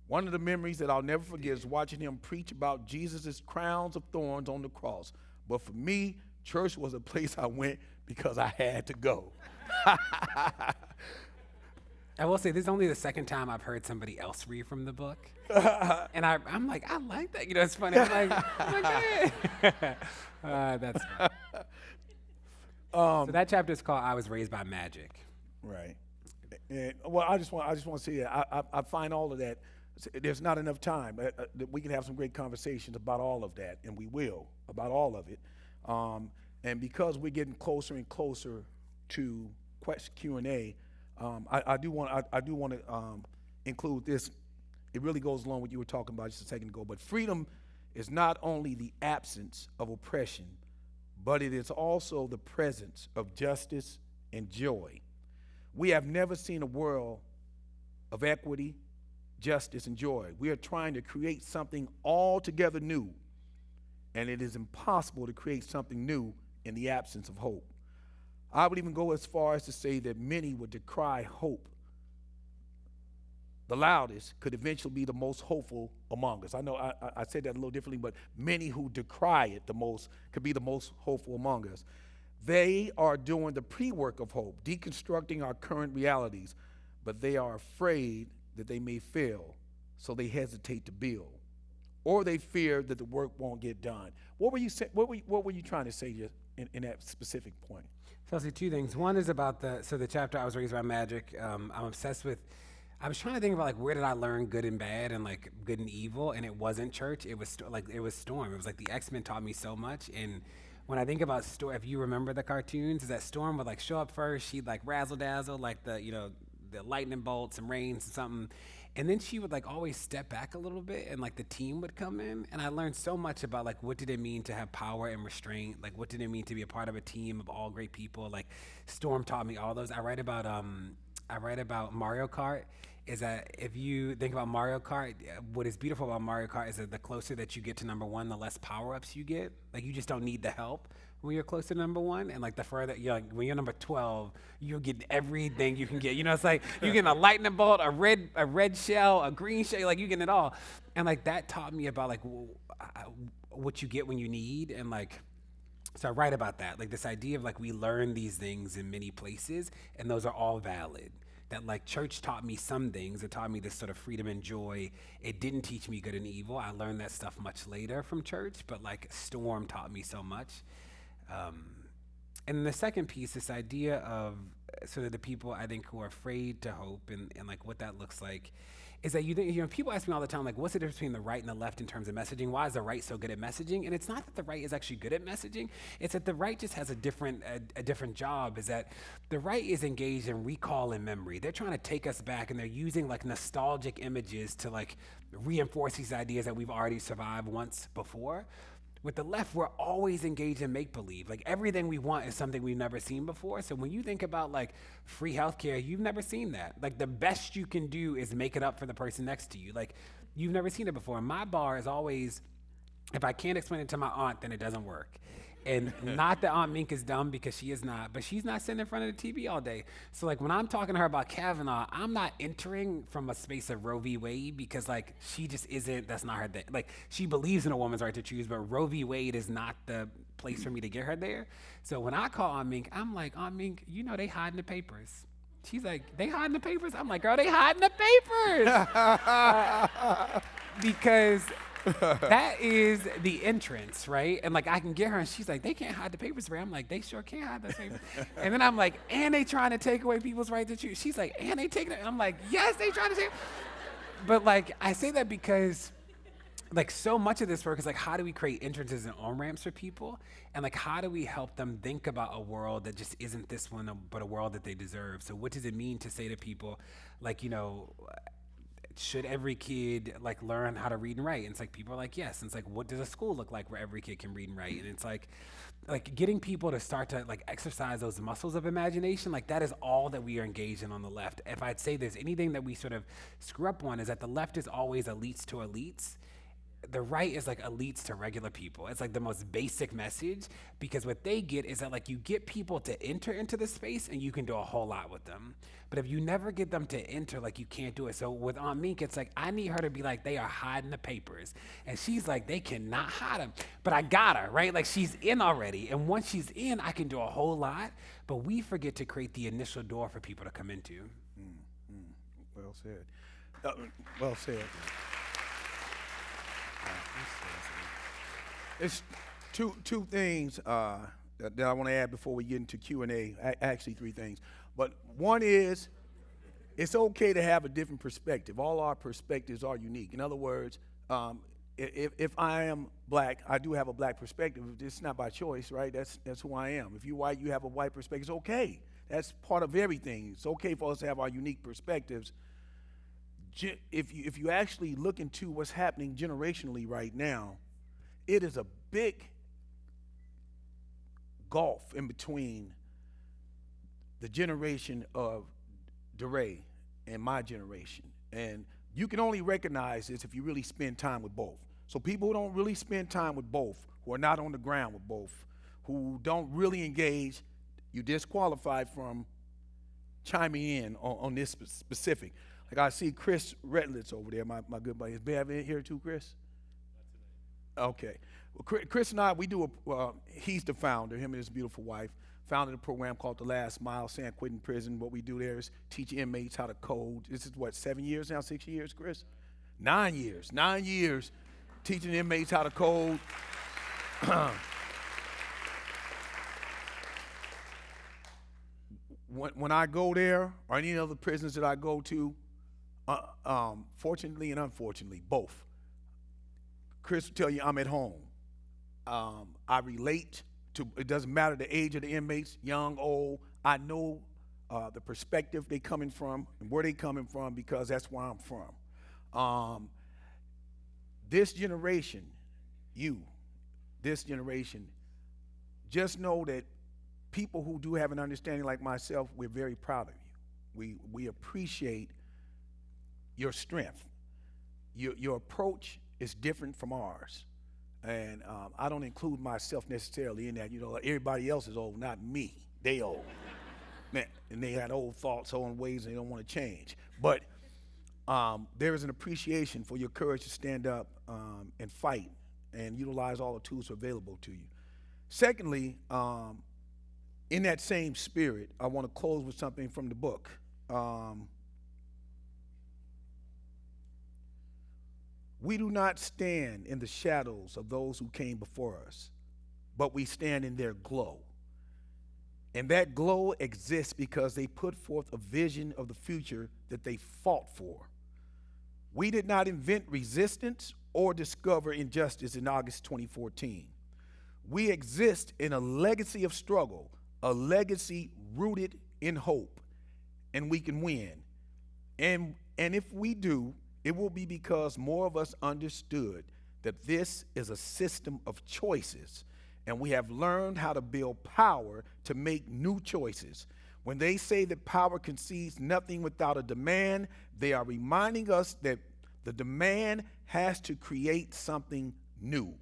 One of the memories that I'll never forget is watching him preach about Jesus' crowns of thorns on the cross. But for me, church was a place I went because I had to go. I will say, this is only the second time I've heard somebody else read from the book. And I'm like, I like that. You know, it's funny. I'm like hey. That's fun. So that chapter is called I Was Raised by Magic. Right. And, well, I just want to say that I find all of that. There's not enough time. We can have some great conversations about all of that, and we will, about all of it. And because we're getting closer and closer to Q&A, I do want to include this. It really goes along with what you were talking about just a second ago. But freedom is not only the absence of oppression, but it is also the presence of justice and joy. We have never seen a world of equity, justice, and joy. We are trying to create something altogether new, and it is impossible to create something new in the absence of hope. I would even go as far as to say that many would decry hope. The loudest could eventually be the most hopeful among us. I know I said that a little differently, but many who decry it the most could be the most hopeful among us. They are doing the pre-work of hope, deconstructing our current realities, but they are afraid that they may fail, so they hesitate to build, or they fear that the work won't get done. What were you trying to say in that specific point? So I'll say two things. One is about the chapter I Was Raised by Magic. I'm obsessed with. I was trying to think about like where did I learn good and bad and like good and evil, and it wasn't church. It was it was Storm. It was like the X-Men taught me so much. And when I think about Storm, if you remember the cartoons, is that Storm would like show up first. She'd like razzle dazzle like the lightning bolts and rains and something, and then she would like always step back a little bit, and like the team would come in. And I learned so much about like what did it mean to have power and restraint, like what did it mean to be a part of a team of all great people. Like Storm taught me all those. I write about Mario Kart. Is that if you think about Mario Kart, what is beautiful about Mario Kart is that the closer that you get to number one, the less power-ups you get. Like you just don't need the help when you're close to number one. And like the further, when you're number 12, you're getting everything you can get. You know, it's like you're getting a lightning bolt, a red shell, a green shell, like you're getting it all. And like that taught me about like what you get when you need. And like, so I write about that, like this idea of like we learn these things in many places and those are all valid. That like church taught me some things. It taught me this sort of freedom and joy. It didn't teach me good and evil. I learned that stuff much later from church, but like Storm taught me so much. And the second piece, this idea of sort of the people I think who are afraid to hope and like what that looks like is that people ask me all the time, like, what's the difference between the right and the left in terms of messaging? Why is the right so good at messaging? And it's not that the right is actually good at messaging. It's that the right just has a different job, is that the right is engaged in recall and memory. They're trying to take us back, and they're using like nostalgic images to like reinforce these ideas that we've already survived once before. With the left, we're always engaged in make-believe. Like everything we want is something we've never seen before. So when you think about like free healthcare, you've never seen that. Like the best you can do is make it up for the person next to you. Like you've never seen it before. My bar is always, if I can't explain it to my aunt, then it doesn't work. And not that Aunt Mink is dumb, because she is not, but she's not sitting in front of the TV all day. So like when I'm talking to her about Kavanaugh, I'm not entering from a space of Roe v. Wade, because like she just isn't, that's not her thing. Like she believes in a woman's right to choose, but Roe v. Wade is not the place for me to get her there. So when I call Aunt Mink, I'm like, Aunt Mink, you know they hiding the papers. She's like, they hiding the papers? I'm like, girl, they hiding the papers. Because that is the entrance, right? And like I can get her, and she's like, they can't hide the papers, Ray. I'm like, they sure can't hide the papers. And then I'm like, and they trying to take away people's right to choose. She's like, and they taking it. I'm like, yes, they trying to take. But like I say that because like so much of this work is like, how do we create entrances and on-ramps for people? And like, how do we help them think about a world that just isn't this one, but a world that they deserve? So what does it mean to say to people, like, you know, should every kid like learn how to read and write? And it's like, people are like, yes. And it's like, what does a school look like where every kid can read and write? And it's like getting people to start to like exercise those muscles of imagination, like that is all that we are engaged in on the left. If I'd say there's anything that we sort of screw up on, is that the left is always elites to elites. The right is like elites to regular people. It's like the most basic message, because what they get is that like you get people to enter into the space and you can do a whole lot with them. But if you never get them to enter, like you can't do it. So with Aunt Mink, it's like I need her to be like, they are hiding the papers. And she's like, they cannot hide them. But I got her, right? Like she's in already. And once she's in, I can do a whole lot. But we forget to create the initial door for people to come into. Well said. Well said. It's two things that I want to add before we get into Q&A. Actually, three things. But one is, it's okay to have a different perspective. All our perspectives are unique. In other words, if I am black, I do have a black perspective. It's not by choice, right? That's who I am. If you're white, you have a white perspective. It's okay. That's part of everything. It's okay for us to have our unique perspectives. If you actually look into what's happening generationally right now, it is a big gulf in between the generation of DeRay and my generation. And you can only recognize this if you really spend time with both. So people who don't really spend time with both, who are not on the ground with both, who don't really engage, you disqualified from chiming in on this specific. Like I see Chris Redlitz over there, my good buddy. Is Bev in here too, Chris? Okay. Well, Chris and I, we do he's the founder, him and his beautiful wife, founded a program called The Last Mile, San Quentin Prison. What we do there is teach inmates how to code. This is what, 7 years now, 6 years, Chris? 9 years. 9 years teaching inmates how to code. When I go there, or any other prisons that I go to, fortunately and unfortunately, both, Chris will tell you I'm at home. I relate to, it doesn't matter the age of the inmates, young, old. I know the perspective they coming from and where they coming from, because that's where I'm from. This generation, this generation, just know that people who do have an understanding like myself, we're very proud of you. We appreciate your strength. Your approach is different from ours. And I don't include myself necessarily in that. You know, everybody else is old, not me. They old. Man, and they had old thoughts, old ways, and they don't want to change. But there is an appreciation for your courage to stand up and fight and utilize all the tools available to you. Secondly, in that same spirit, I want to close with something from the book. We do not stand in the shadows of those who came before us, but we stand in their glow. And that glow exists because they put forth a vision of the future that they fought for. We did not invent resistance or discover injustice in August 2014. We exist in a legacy of struggle, a legacy rooted in hope, and we can win. And if we do, it will be because more of us understood that this is a system of choices, and we have learned how to build power to make new choices. When they say that power concedes nothing without a demand, they are reminding us that the demand has to create something new,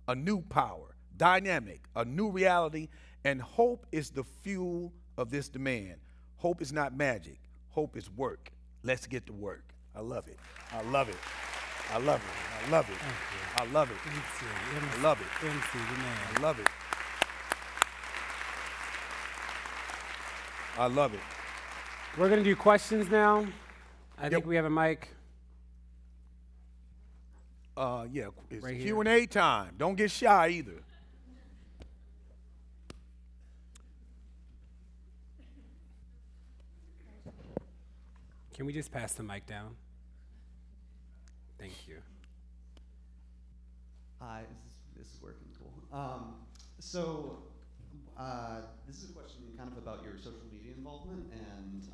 a new power, dynamic, a new reality, and hope is the fuel of this demand. Hope is not magic. Hope is work. Let's get to work. I love it. I love it. I love it. I love it. I love it. I love it. MC, the man. I love it. I love it. We're gonna do questions now. I think Yep. we have a mic. Yeah, it's Right here. Q&A time. Don't get shy either. Can we just pass the mic down? Thank you. Hi, this is working cool. This is a question kind of about your social media involvement and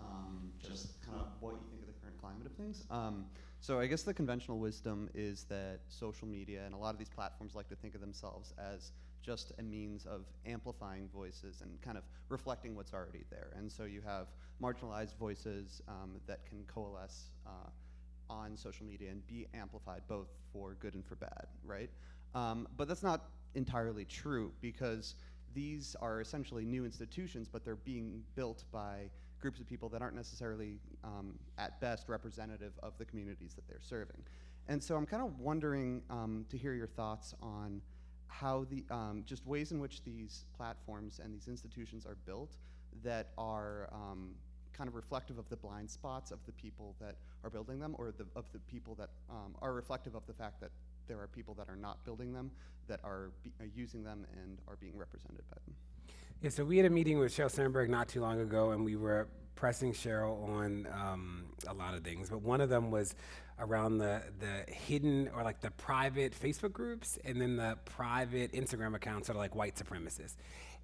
just kind of what you think of the current climate of things. So I guess the conventional wisdom is that social media and a lot of these platforms like to think of themselves as just a means of amplifying voices and kind of reflecting what's already there. And so you have marginalized voices that can coalesce on social media and be amplified both for good and for bad, right? But that's not entirely true because these are essentially new institutions, but they're being built by groups of people that aren't necessarily, at best, representative of the communities that they're serving. And so I'm kind of wondering to hear your thoughts on how the, just ways in which these platforms and these institutions are built that are kind of reflective of the blind spots of the people that are building them, or of the people that are reflective of the fact that there are people that are not building them, that are using them and are being represented by them. Yeah, so we had a meeting with Sheryl Sandberg not too long ago, and we were pressing Sheryl on a lot of things, but one of them was around the hidden or like the private Facebook groups and then the private Instagram accounts that are like white supremacists.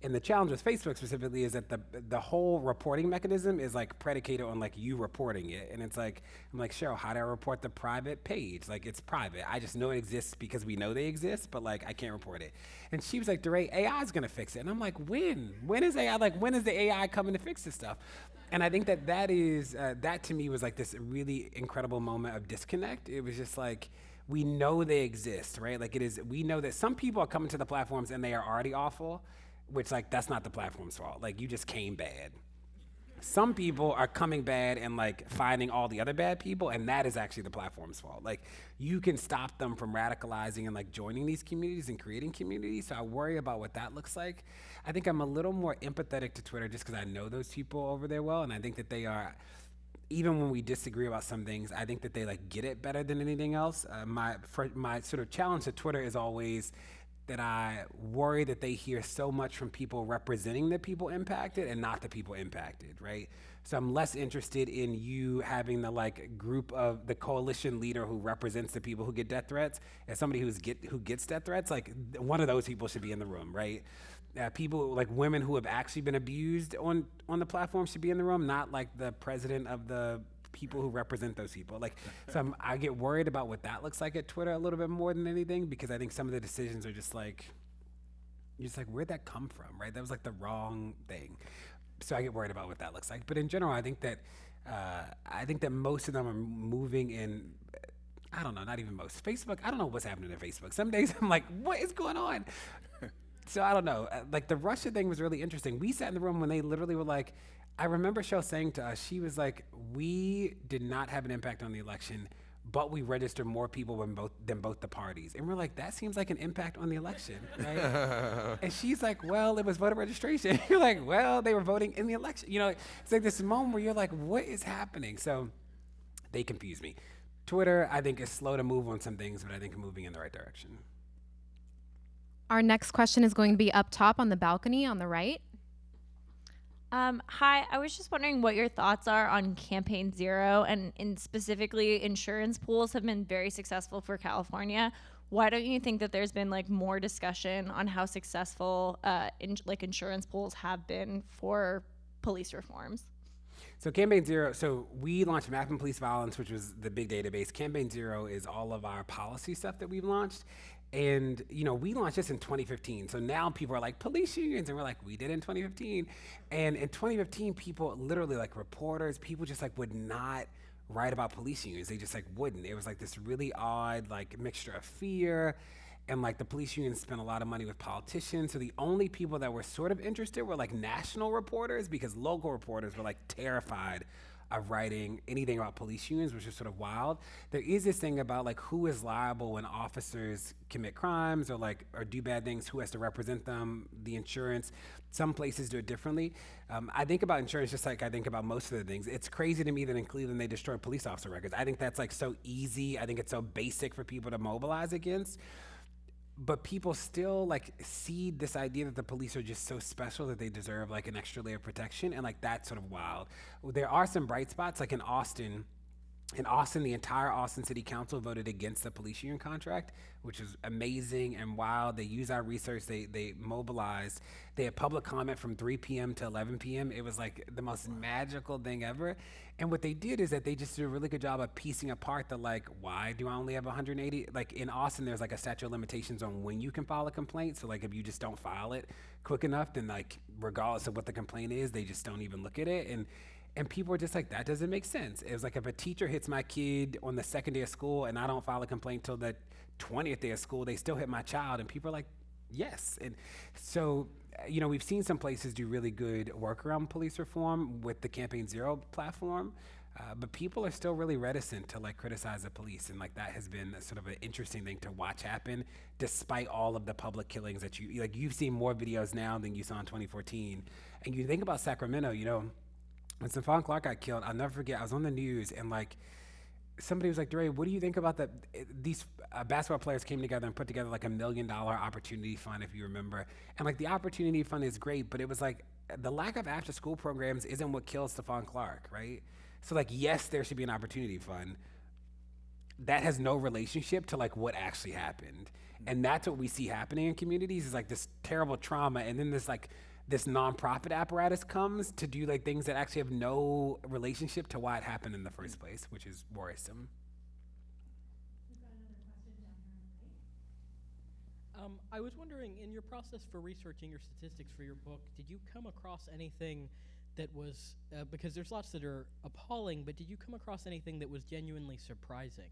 And the challenge with Facebook specifically is that the whole reporting mechanism is like predicated on like you reporting it. And it's like, I'm like, Sheryl, how do I report the private page? Like, it's private. I just know it exists because we know they exist, but like, I can't report it. And she was like, DeRay, AI is gonna fix it. And I'm like, when? When is AI, like, when is the AI coming to fix this stuff? And I think that is, that to me was like this really incredible moment of disconnect. It was just like, we know they exist, right? Like we know that some people are coming to the platforms and they are already awful, which like, that's not the platform's fault. Like you just came bad. Some people are coming bad and like finding all the other bad people, and that is actually the platform's fault. Like you can stop them from radicalizing and like joining these communities and creating communities. So I worry about what that looks like. I think I'm a little more empathetic to Twitter just because I know those people over there well, and I think that they are, even when we disagree about some things, I think that they like get it better than anything else. My sort of challenge to Twitter is always that I worry that they hear so much from people representing the people impacted and not the people impacted, right? So I'm less interested in you having the like group of the coalition leader who represents the people who get death threats as somebody who gets death threats. Like one of those people should be in the room, right? People like women who have actually been abused on the platform should be in the room, not like the president of the people who represent those people. Like, so I get worried about what that looks like at Twitter a little bit more than anything, because I think some of the decisions are just like, you're just like, where'd that come from, right? That was like the wrong thing. So I get worried about what that looks like. But in general, I think that most of them are moving in, I don't know, not even most. Facebook, I don't know what's happening to Facebook. Some days I'm like, what is going on? So I don't know. Like the Russia thing was really interesting. We sat in the room when they literally were like, I remember Sheryl saying to us, she was like, we did not have an impact on the election, but we registered more people than both the parties. And we're like, that seems like an impact on the election, right? And she's like, well, it was voter registration. You're like, well, they were voting in the election. You know, it's like this moment where you're like, what is happening? So they confuse me. Twitter, I think, is slow to move on some things, but I think moving in the right direction. Our next question is going to be up top on the balcony on the right. Hi, I was just wondering what your thoughts are on Campaign Zero, and specifically insurance pools have been very successful for California. Why don't you think that there's been like more discussion on how successful insurance pools have been for police reforms? So Campaign Zero, so we launched Mapping Police Violence, which was the big database. Campaign Zero is all of our policy stuff that we've launched. And, you know, we launched this in 2015. So now people are like, police unions. And we're like, we did in 2015. And in 2015, people literally, like reporters, people just like would not write about police unions. They just like wouldn't. It was like this really odd, like mixture of fear. And like the police union spent a lot of money with politicians. So the only people that were sort of interested were like national reporters, because local reporters were like terrified of writing anything about police unions, which is sort of wild. There is this thing about like who is liable when officers commit crimes or do bad things, who has to represent them, the insurance. Some places do it differently. I think about insurance just like I think about most of the things. It's crazy to me that in Cleveland they destroy police officer records. I think that's like so easy. I think it's so basic for people to mobilize against. But people still like see this idea that the police are just so special that they deserve like an extra layer of protection, and like that's sort of wild. There are some bright spots, like in Austin, the entire Austin City Council voted against the police union contract, which is amazing and wild. They used our research, they mobilized. They had public comment from 3 p.m. to 11 p.m. It was like the most magical thing ever. And what they did is that they just did a really good job of piecing apart the like, why do I only have 180? Like in Austin, there's like a statute of limitations on when you can file a complaint. So like if you just don't file it quick enough, then like regardless of what the complaint is, they just don't even look at it. And people are just like, that doesn't make sense. It was like if a teacher hits my kid on the second day of school and I don't file a complaint till the 20th day of school, they still hit my child. And people are like, yes. And so, we've seen some places do really good work around police reform with the Campaign Zero platform, but people are still really reticent to like criticize the police. And like that has been sort of an interesting thing to watch happen, despite all of the public killings that you've seen more videos now than you saw in 2014. And you think about Sacramento, when Stephon Clark got killed, I'll never forget, I was on the news and like somebody was like, DeRay, what do you think about these basketball players came together and put together like $1 million opportunity fund, if you remember. And like the opportunity fund is great, but it was like the lack of after school programs isn't what killed Stephon Clark, right? So like, yes, there should be an opportunity fund. That has no relationship to like what actually happened. And that's what we see happening in communities is like this terrible trauma. And then this nonprofit apparatus comes to do like things that actually have no relationship to why it happened in the first place, which is worrisome. I was wondering, in your process for researching your statistics for your book, did you come across anything that was, because there's lots that are appalling, but did you come across anything that was genuinely surprising?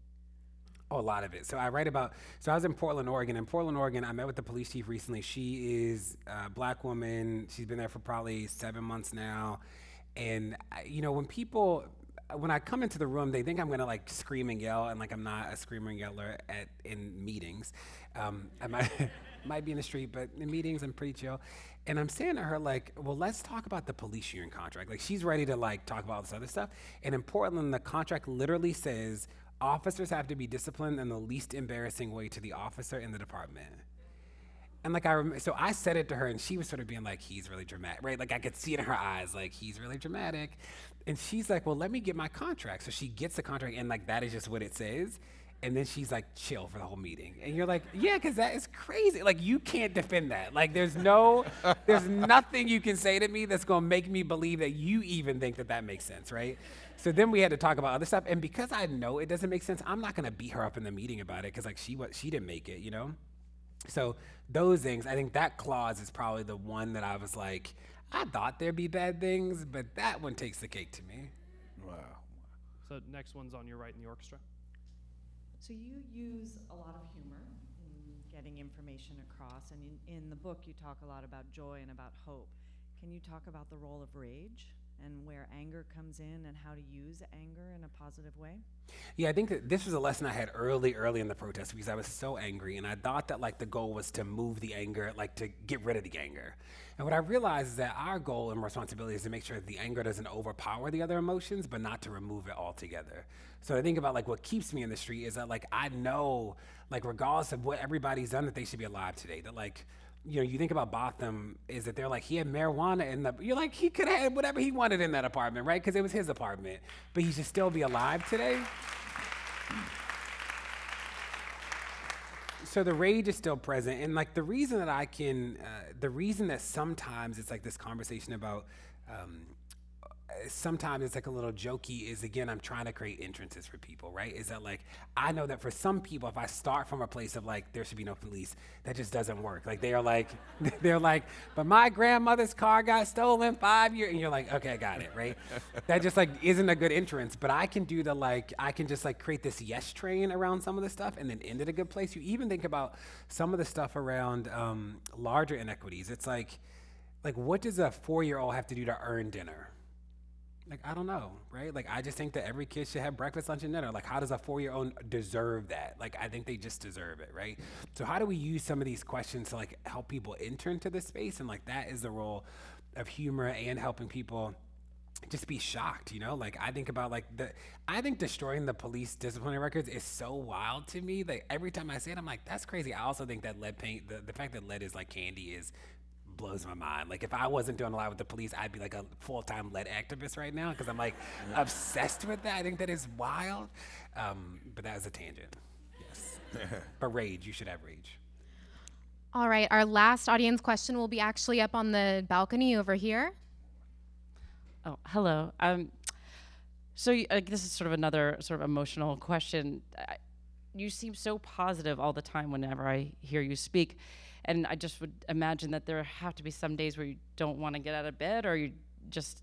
Oh, a lot of it. So I was in Portland, Oregon. In Portland, Oregon, I met with the police chief recently. She is a black woman. She's been there for probably 7 months now. And, when I come into the room, they think I'm going to like scream and yell, and like I'm not a screamer and yeller in meetings. I might be in the street, but in meetings, I'm pretty chill. And I'm saying to her, like, well, let's talk about the police union contract. Like, she's ready to like talk about all this other stuff. And in Portland, the contract literally says officers have to be disciplined in the least embarrassing way to the officer in the department. And like so I said it to her, and she was sort of being like, he's really dramatic, right? Like I could see it in her eyes, like he's really dramatic. And she's like, well, let me get my contract. So she gets the contract, and like that is just what it says. And then she's like, chill for the whole meeting. And you're like, yeah, because that is crazy. Like you can't defend that. Like there's nothing you can say to me that's gonna make me believe that you even think that makes sense, right? So then we had to talk about other stuff. And because I know it doesn't make sense, I'm not gonna beat her up in the meeting about it, because like she didn't make it, So those things, I think that clause is probably the one that I was like, I thought there'd be bad things, but that one takes the cake to me. Wow. So next one's on your right in the orchestra. So you use a lot of humor in getting information across, and in the book you talk a lot about joy and about hope. Can you talk about the role of rage and where anger comes in and how to use anger in a positive way? Yeah, I think that this was a lesson I had early in the protest, because I was so angry, and I thought that like the goal was to move the anger, like to get rid of the anger. And what I realized is that our goal and responsibility is to make sure that the anger doesn't overpower the other emotions, but not to remove it altogether. So I think about like what keeps me in the street is that like I know, like regardless of what everybody's done, that they should be alive today. That like, you think about Botham, is that they're like, he had marijuana in you're like, he could have had whatever he wanted in that apartment, right? Because it was his apartment, but he should still be alive today. So the rage is still present. And like the reason that sometimes it's like this conversation about sometimes it's like a little jokey is, again, I'm trying to create entrances for people, right? Is that like, I know that for some people, if I start from a place of like, there should be no police, that just doesn't work. Like they are like, they're like, but my grandmother's car got stolen 5 years, and you're like, okay, I got it, right? That just like isn't a good entrance, but I can do the like, I can just like create this yes train around some of the stuff and then end at a good place. You even think about some of the stuff around larger inequities. It's like what does a 4-year-old have to do to earn dinner? Like, I don't know, right? Like, I just think that every kid should have breakfast, lunch, and dinner. Like, how does a 4-year-old deserve that? Like, I think they just deserve it, right? So how do we use some of these questions to, like, help people enter into this space? And, like, that is the role of humor and helping people just be shocked, you know? Like, I think about, like, I think destroying the police disciplinary records is so wild to me. Like, every time I say it, I'm like, that's crazy. I also think that lead paint, the fact that lead is like candy blows my mind. Like if I wasn't doing a lot with the police, I'd be like a full-time lead activist right now because I'm like obsessed with that. I think that is wild. But that was a tangent. Yes. But rage, you should have rage. All right, our last audience question will be actually up on the balcony over here. Oh, hello. So this is sort of another sort of emotional question. You seem so positive all the time whenever I hear you speak. And I just would imagine that there have to be some days where you don't want to get out of bed, or it just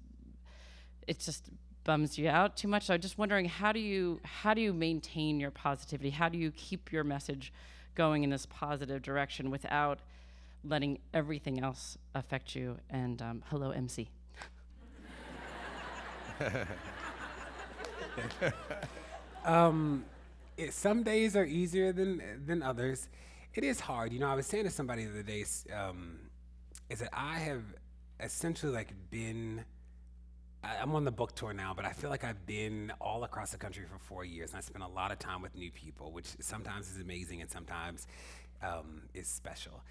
bums you out too much. So I'm just wondering, how do you maintain your positivity? How do you keep your message going in this positive direction without letting everything else affect you? And hello, MC. Some days are easier than others. It is hard. You know, I was saying to somebody the other day, is that I have essentially like I'm on the book tour now, but I feel like I've been all across the country for 4 years, and I spent a lot of time with new people, which sometimes is amazing and sometimes is special.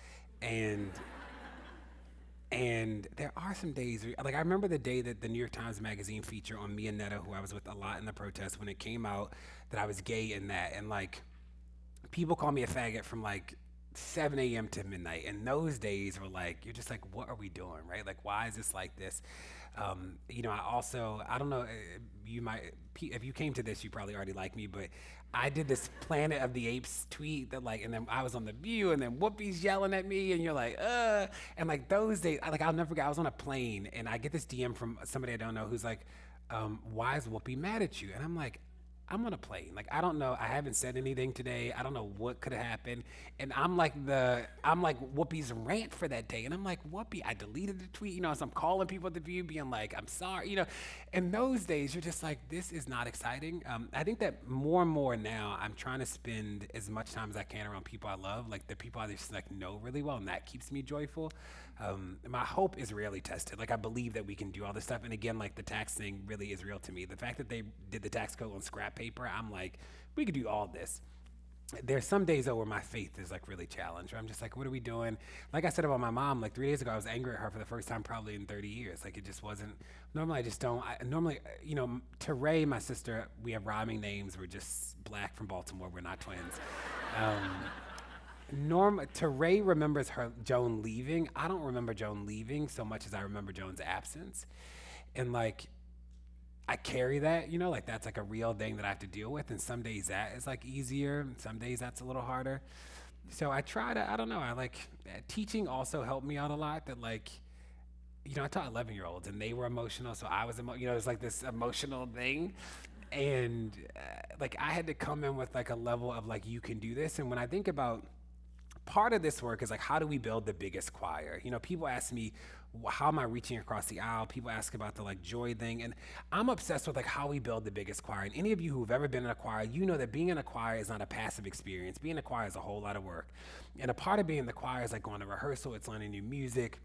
And there are some days, like I remember the day that the New York Times Magazine feature on me and Netta, who I was with a lot in the protest, when it came out that I was gay in that, and like, people call me a faggot from like 7 a.m. to midnight. And those days were like, you're just like, what are we doing, right? Like, why is this like this? You know, I don't know, if you came to this, you probably already like me, but I did this Planet of the Apes tweet that like, and then I was on The View, and then Whoopi's yelling at me, and you're like, and like those days, I'll never forget, I was on a plane, and I get this DM from somebody I don't know who's like, why is Whoopi mad at you? And I'm like, I'm on a plane. Like, I don't know. I haven't said anything today. I don't know what could have happened. And I'm like Whoopi's rant for that day. And I'm like, Whoopi, I deleted the tweet, you know, as I'm calling people at The View, being like, I'm sorry, you know. And those days, you're just like, this is not exciting. I think that more and more now, I'm trying to spend as much time as I can around people I love, like the people I just like know really well, and that keeps me joyful. My hope is rarely tested. Like, I believe that we can do all this stuff. And again, like the tax thing really is real to me. The fact that they did the tax code on scrap paper, I'm like, we could do all this. There's some days though where my faith is like really challenged, where I'm just like, what are we doing? Like I said about my mom, like 3 days ago, I was angry at her for the first time probably in 30 years. Like, it just wasn't, normally I just don't, normally, you know, Teray, my sister, we have rhyming names. We're just black from Baltimore. We're not twins. Teray remembers Joan leaving. I don't remember Joan leaving so much as I remember Joan's absence. And like, I carry that, you know, like that's like a real thing that I have to deal with. And some days that is like easier. And some days that's a little harder. So I try to, I don't know, I like, teaching also helped me out a lot. That like, you know, I taught 11-year-olds and they were emotional. So I was, you know, it's like this emotional thing. And like, I had to come in with like a level of like, you can do this. And when I think about, part of this work is like, how do we build the biggest choir? You know, people ask me, how am I reaching across the aisle? People ask about the like joy thing. And I'm obsessed with like how we build the biggest choir. And any of you who've ever been in a choir, you know that being in a choir is not a passive experience. Being in a choir is a whole lot of work. And a part of being in the choir is like going to rehearsal, it's learning new music.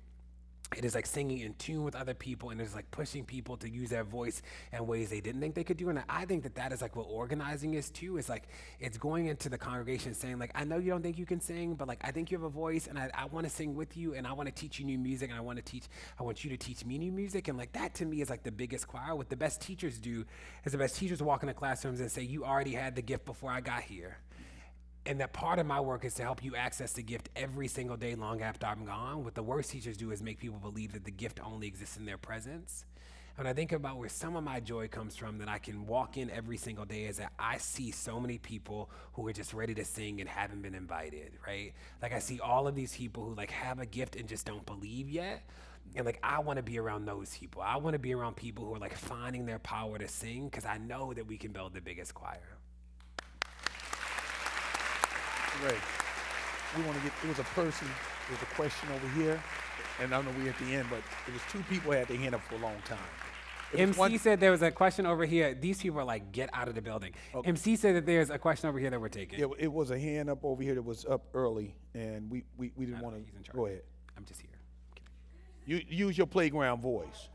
It is like singing in tune with other people, and it's like pushing people to use their voice in ways they didn't think they could do. And I think that is like what organizing is too. It's like, it's going into the congregation saying like, I know you don't think you can sing, but like, I think you have a voice, and I want to sing with you, and I want to teach you new music, and I want you to teach me new music. And like, that to me is like the biggest choir. What the best teachers do is the best teachers walk into classrooms and say, you already had the gift before I got here. And that part of my work is to help you access the gift every single day long after I'm gone. What the worst teachers do is make people believe that the gift only exists in their presence. And I think about where some of my joy comes from, that I can walk in every single day, is that I see so many people who are just ready to sing and haven't been invited, right? Like I see all of these people who like have a gift and just don't believe yet. And like I want to be around those people. I want to be around people who are like finding their power to sing, because I know that we can build the biggest choir. Great. We want to get, there was a person, there was a question over here, and I know we're at the end, but there was two people who had their hand up for a long time. There was MC one- said there was a question over here. These people are like, get out of the building. Okay. MC said that there's a question over here that we're taking. it was a hand up over here that was up early, and we didn't want he's in to, charge. go ahead. I'm just here. You use your playground voice.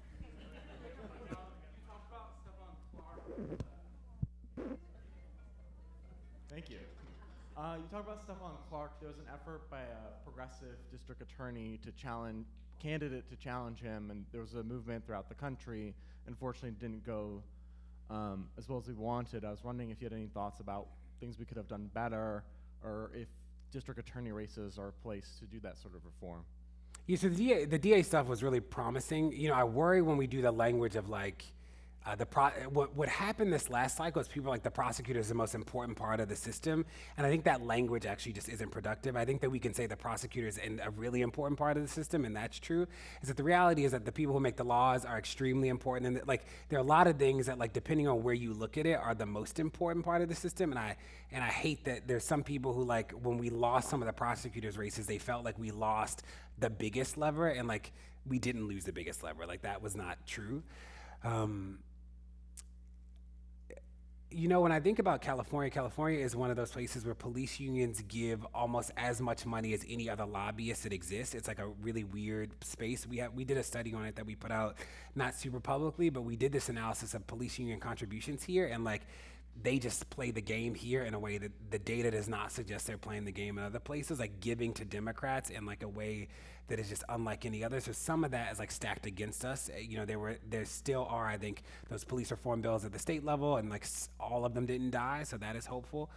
Thank you. You talk about Stephon Clark. There was an effort by a progressive district attorney to challenge him, and there was a movement throughout the country. Unfortunately, it didn't go as well as we wanted. I was wondering if you had any thoughts about things we could have done better, or if district attorney races are a place to do that sort of reform. Yeah, so the DA stuff was really promising. You know, I worry when we do the language of like, what happened this last cycle is people are like, the prosecutor is the most important part of the system, and I think that language actually just isn't productive. I think that we can say the prosecutor is a really important part of the system, and that's true. Is that the reality is that the people who make the laws are extremely important, and that, like, there are a lot of things that, like, depending on where you look at it, are the most important part of the system. And I hate that there's some people who, like, when we lost some of the prosecutors' races, they felt like we lost the biggest lever, and like we didn't lose the biggest lever. Like that was not true. You know, when I think about California, California is one of those places where police unions give almost as much money as any other lobbyist that exists. It's like a really weird space. We did a study on it that we put out, not super publicly, but we did this analysis of police union contributions here, and like they just play the game here in a way that the data does not suggest they're playing the game in other places, like giving to Democrats in like a way that is just unlike any other. So some of that is like stacked against us. You know, there still are, I think, those police reform bills at the state level, and like all of them didn't die, so that is hopeful.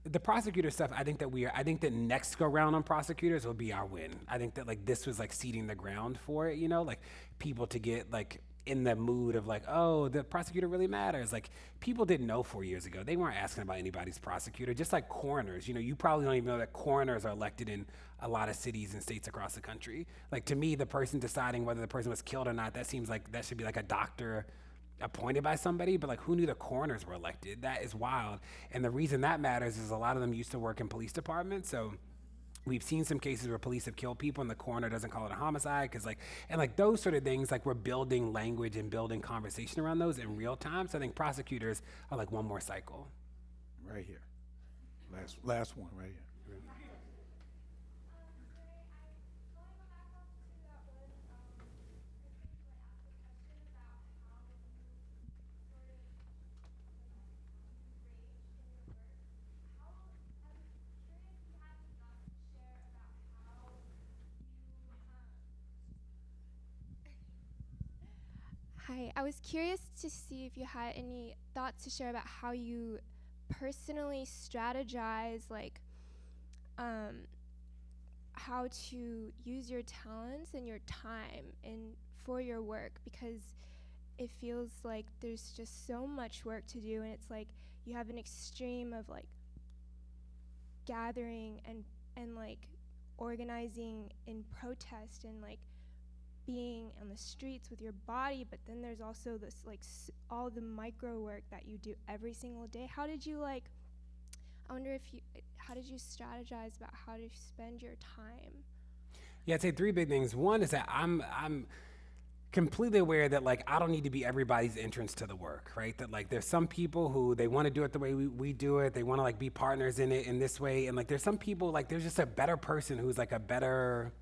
The prosecutor stuff, I think that next go round on prosecutors will be our win. I think that like this was like seeding the ground for it, you know, like people to get like in the mood of like, oh, the prosecutor really matters. Like people didn't know 4 years ago. They weren't asking about anybody's prosecutor, just like coroners. You know, you probably don't even know that coroners are elected in a lot of cities and states across the country. Like to me, the person deciding whether the person was killed or not, that seems like that should be like a doctor appointed by somebody, but like who knew the coroners were elected? That is wild. And the reason that matters is a lot of them used to work in police departments. So we've seen some cases where police have killed people and the coroner doesn't call it a homicide, because like, and like those sort of things, like we're building language and building conversation around those in real time. So I think prosecutors are like one more cycle. Right here. Last one right here. Hi, I was curious to see if you had any thoughts to share about how you personally strategize, like, how to use your talents and your time for your work, because it feels like there's just so much work to do, and it's like you have an extreme of like gathering and like organizing in protest and like being on the streets with your body, but then there's also this like all the micro work that you do every single day. How did you like, I wonder how did you strategize about how to spend your time? Yeah, I'd say three big things. One is that I'm completely aware that like I don't need to be everybody's entrance to the work, right? That like there's some people who they want to do it the way we do it. They want to like be partners in it in this way. And like there's some people, like there's just a better person who's like a better,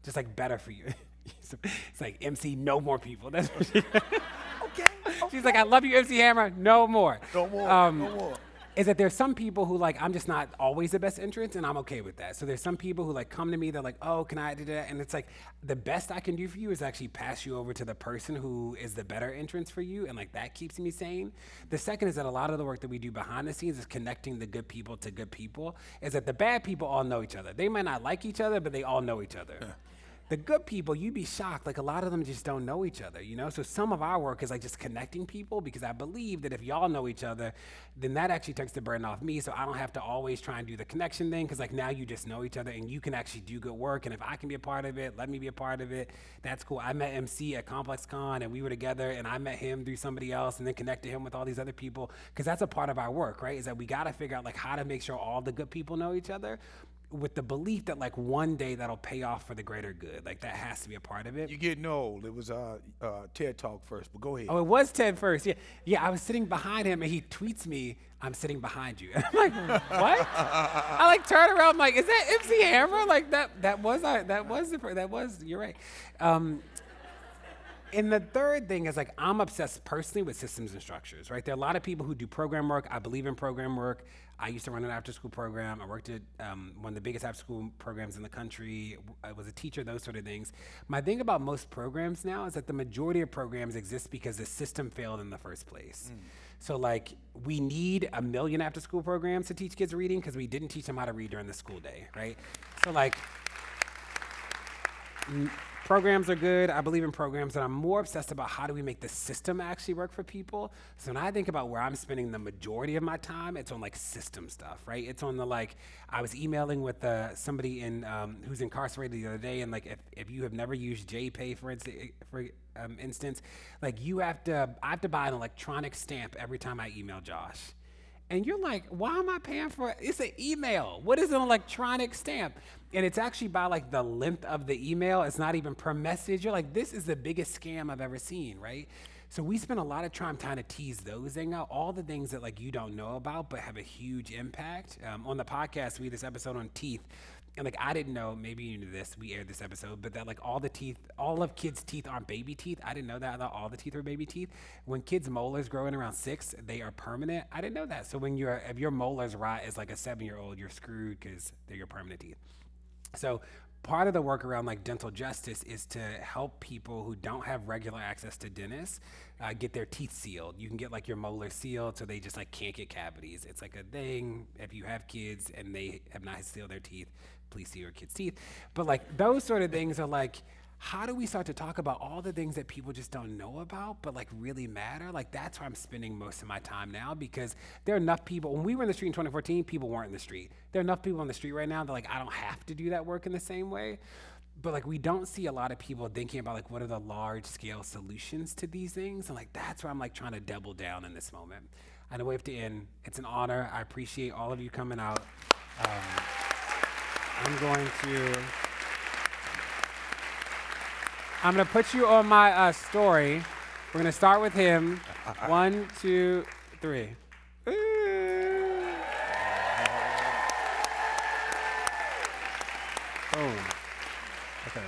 just like better for you. It's like, MC, no more people. That's what she okay. She's like, I love you, MC Hammer, no more. No more, no more. Is that there's some people who like, I'm just not always the best entrance, and I'm okay with that. So there's some people who like come to me, they're like, oh, can I do that? And it's like, the best I can do for you is actually pass you over to the person who is the better entrance for you, and like that keeps me sane. The second is that a lot of the work that we do behind the scenes is connecting the good people to good people, is that the bad people all know each other. They might not like each other, but they all know each other. the good people, you'd be shocked. Like a lot of them just don't know each other, you know? So some of our work is like just connecting people, because I believe that if y'all know each other, then that actually takes the burden off me. So I don't have to always try and do the connection thing, because like now you just know each other and you can actually do good work. And if I can be a part of it, let me be a part of it. That's cool. I met MC at ComplexCon and we were together, and I met him through somebody else and then connected him with all these other people, because that's a part of our work, right? Is that we got to figure out like how to make sure all the good people know each other, with the belief that like one day that'll pay off for the greater good. Like that has to be a part of it. You're getting old. It was TED Talk first, but go ahead. Oh, it was Ted first. Yeah. Yeah, I was sitting behind him and he tweets me, "I'm sitting behind you." And I'm like, what? I like turn around, I'm like, is that MC Hammer? Like that was, you're right. And the third thing is like, I'm obsessed personally with systems and structures, right? There are a lot of people who do program work. I believe in program work. I used to run an after-school program. I worked at one of the biggest after-school programs in the country. I was a teacher, those sort of things. My thing about most programs now is that the majority of programs exist because the system failed in the first place. So like, we need 1 million after-school programs to teach kids reading because we didn't teach them how to read during the school day, right? So like, programs are good. I believe in programs, and I'm more obsessed about how do we make the system actually work for people. So when I think about where I'm spending the majority of my time, it's on like system stuff, right? It's on the like, I was emailing with somebody who's incarcerated the other day, and like if you have never used JPay for instance, like I have to buy an electronic stamp every time I email Josh. And you're like, why am I paying for it? It's an email. What is an electronic stamp? And it's actually by like the length of the email. It's not even per message. You're like, this is the biggest scam I've ever seen, right? So we spend a lot of time trying to tease those things out, all the things that like you don't know about but have a huge impact. On the podcast, we had this episode on teeth. And like, I didn't know, maybe you knew this, we aired this episode, but that like all of kids' teeth aren't baby teeth. I didn't know that. I thought all the teeth were baby teeth. When kids' molars grow in around 6, they are permanent. I didn't know that. So if your molars rot as like a 7-year-old, you're screwed because they're your permanent teeth. So part of the work around like dental justice is to help people who don't have regular access to dentists get their teeth sealed. You can get like your molars sealed so they just like can't get cavities. It's like a thing. If you have kids and they have not sealed their teeth, please seal your kids' teeth. But like those sort of things are like, how do we start to talk about all the things that people just don't know about but like really matter? Like that's where I'm spending most of my time now, because there are enough people. When we were in the street in 2014, people weren't in the street. There are enough people on the street right now that like I don't have to do that work in the same way. But like we don't see a lot of people thinking about like what are the large scale solutions to these things. And like that's where I'm like trying to double down in this moment. I know we have to end. It's an honor. I appreciate all of you coming out. I'm gonna put you on my story. We're gonna start with him. 1, 2, 3. Boom. Okay.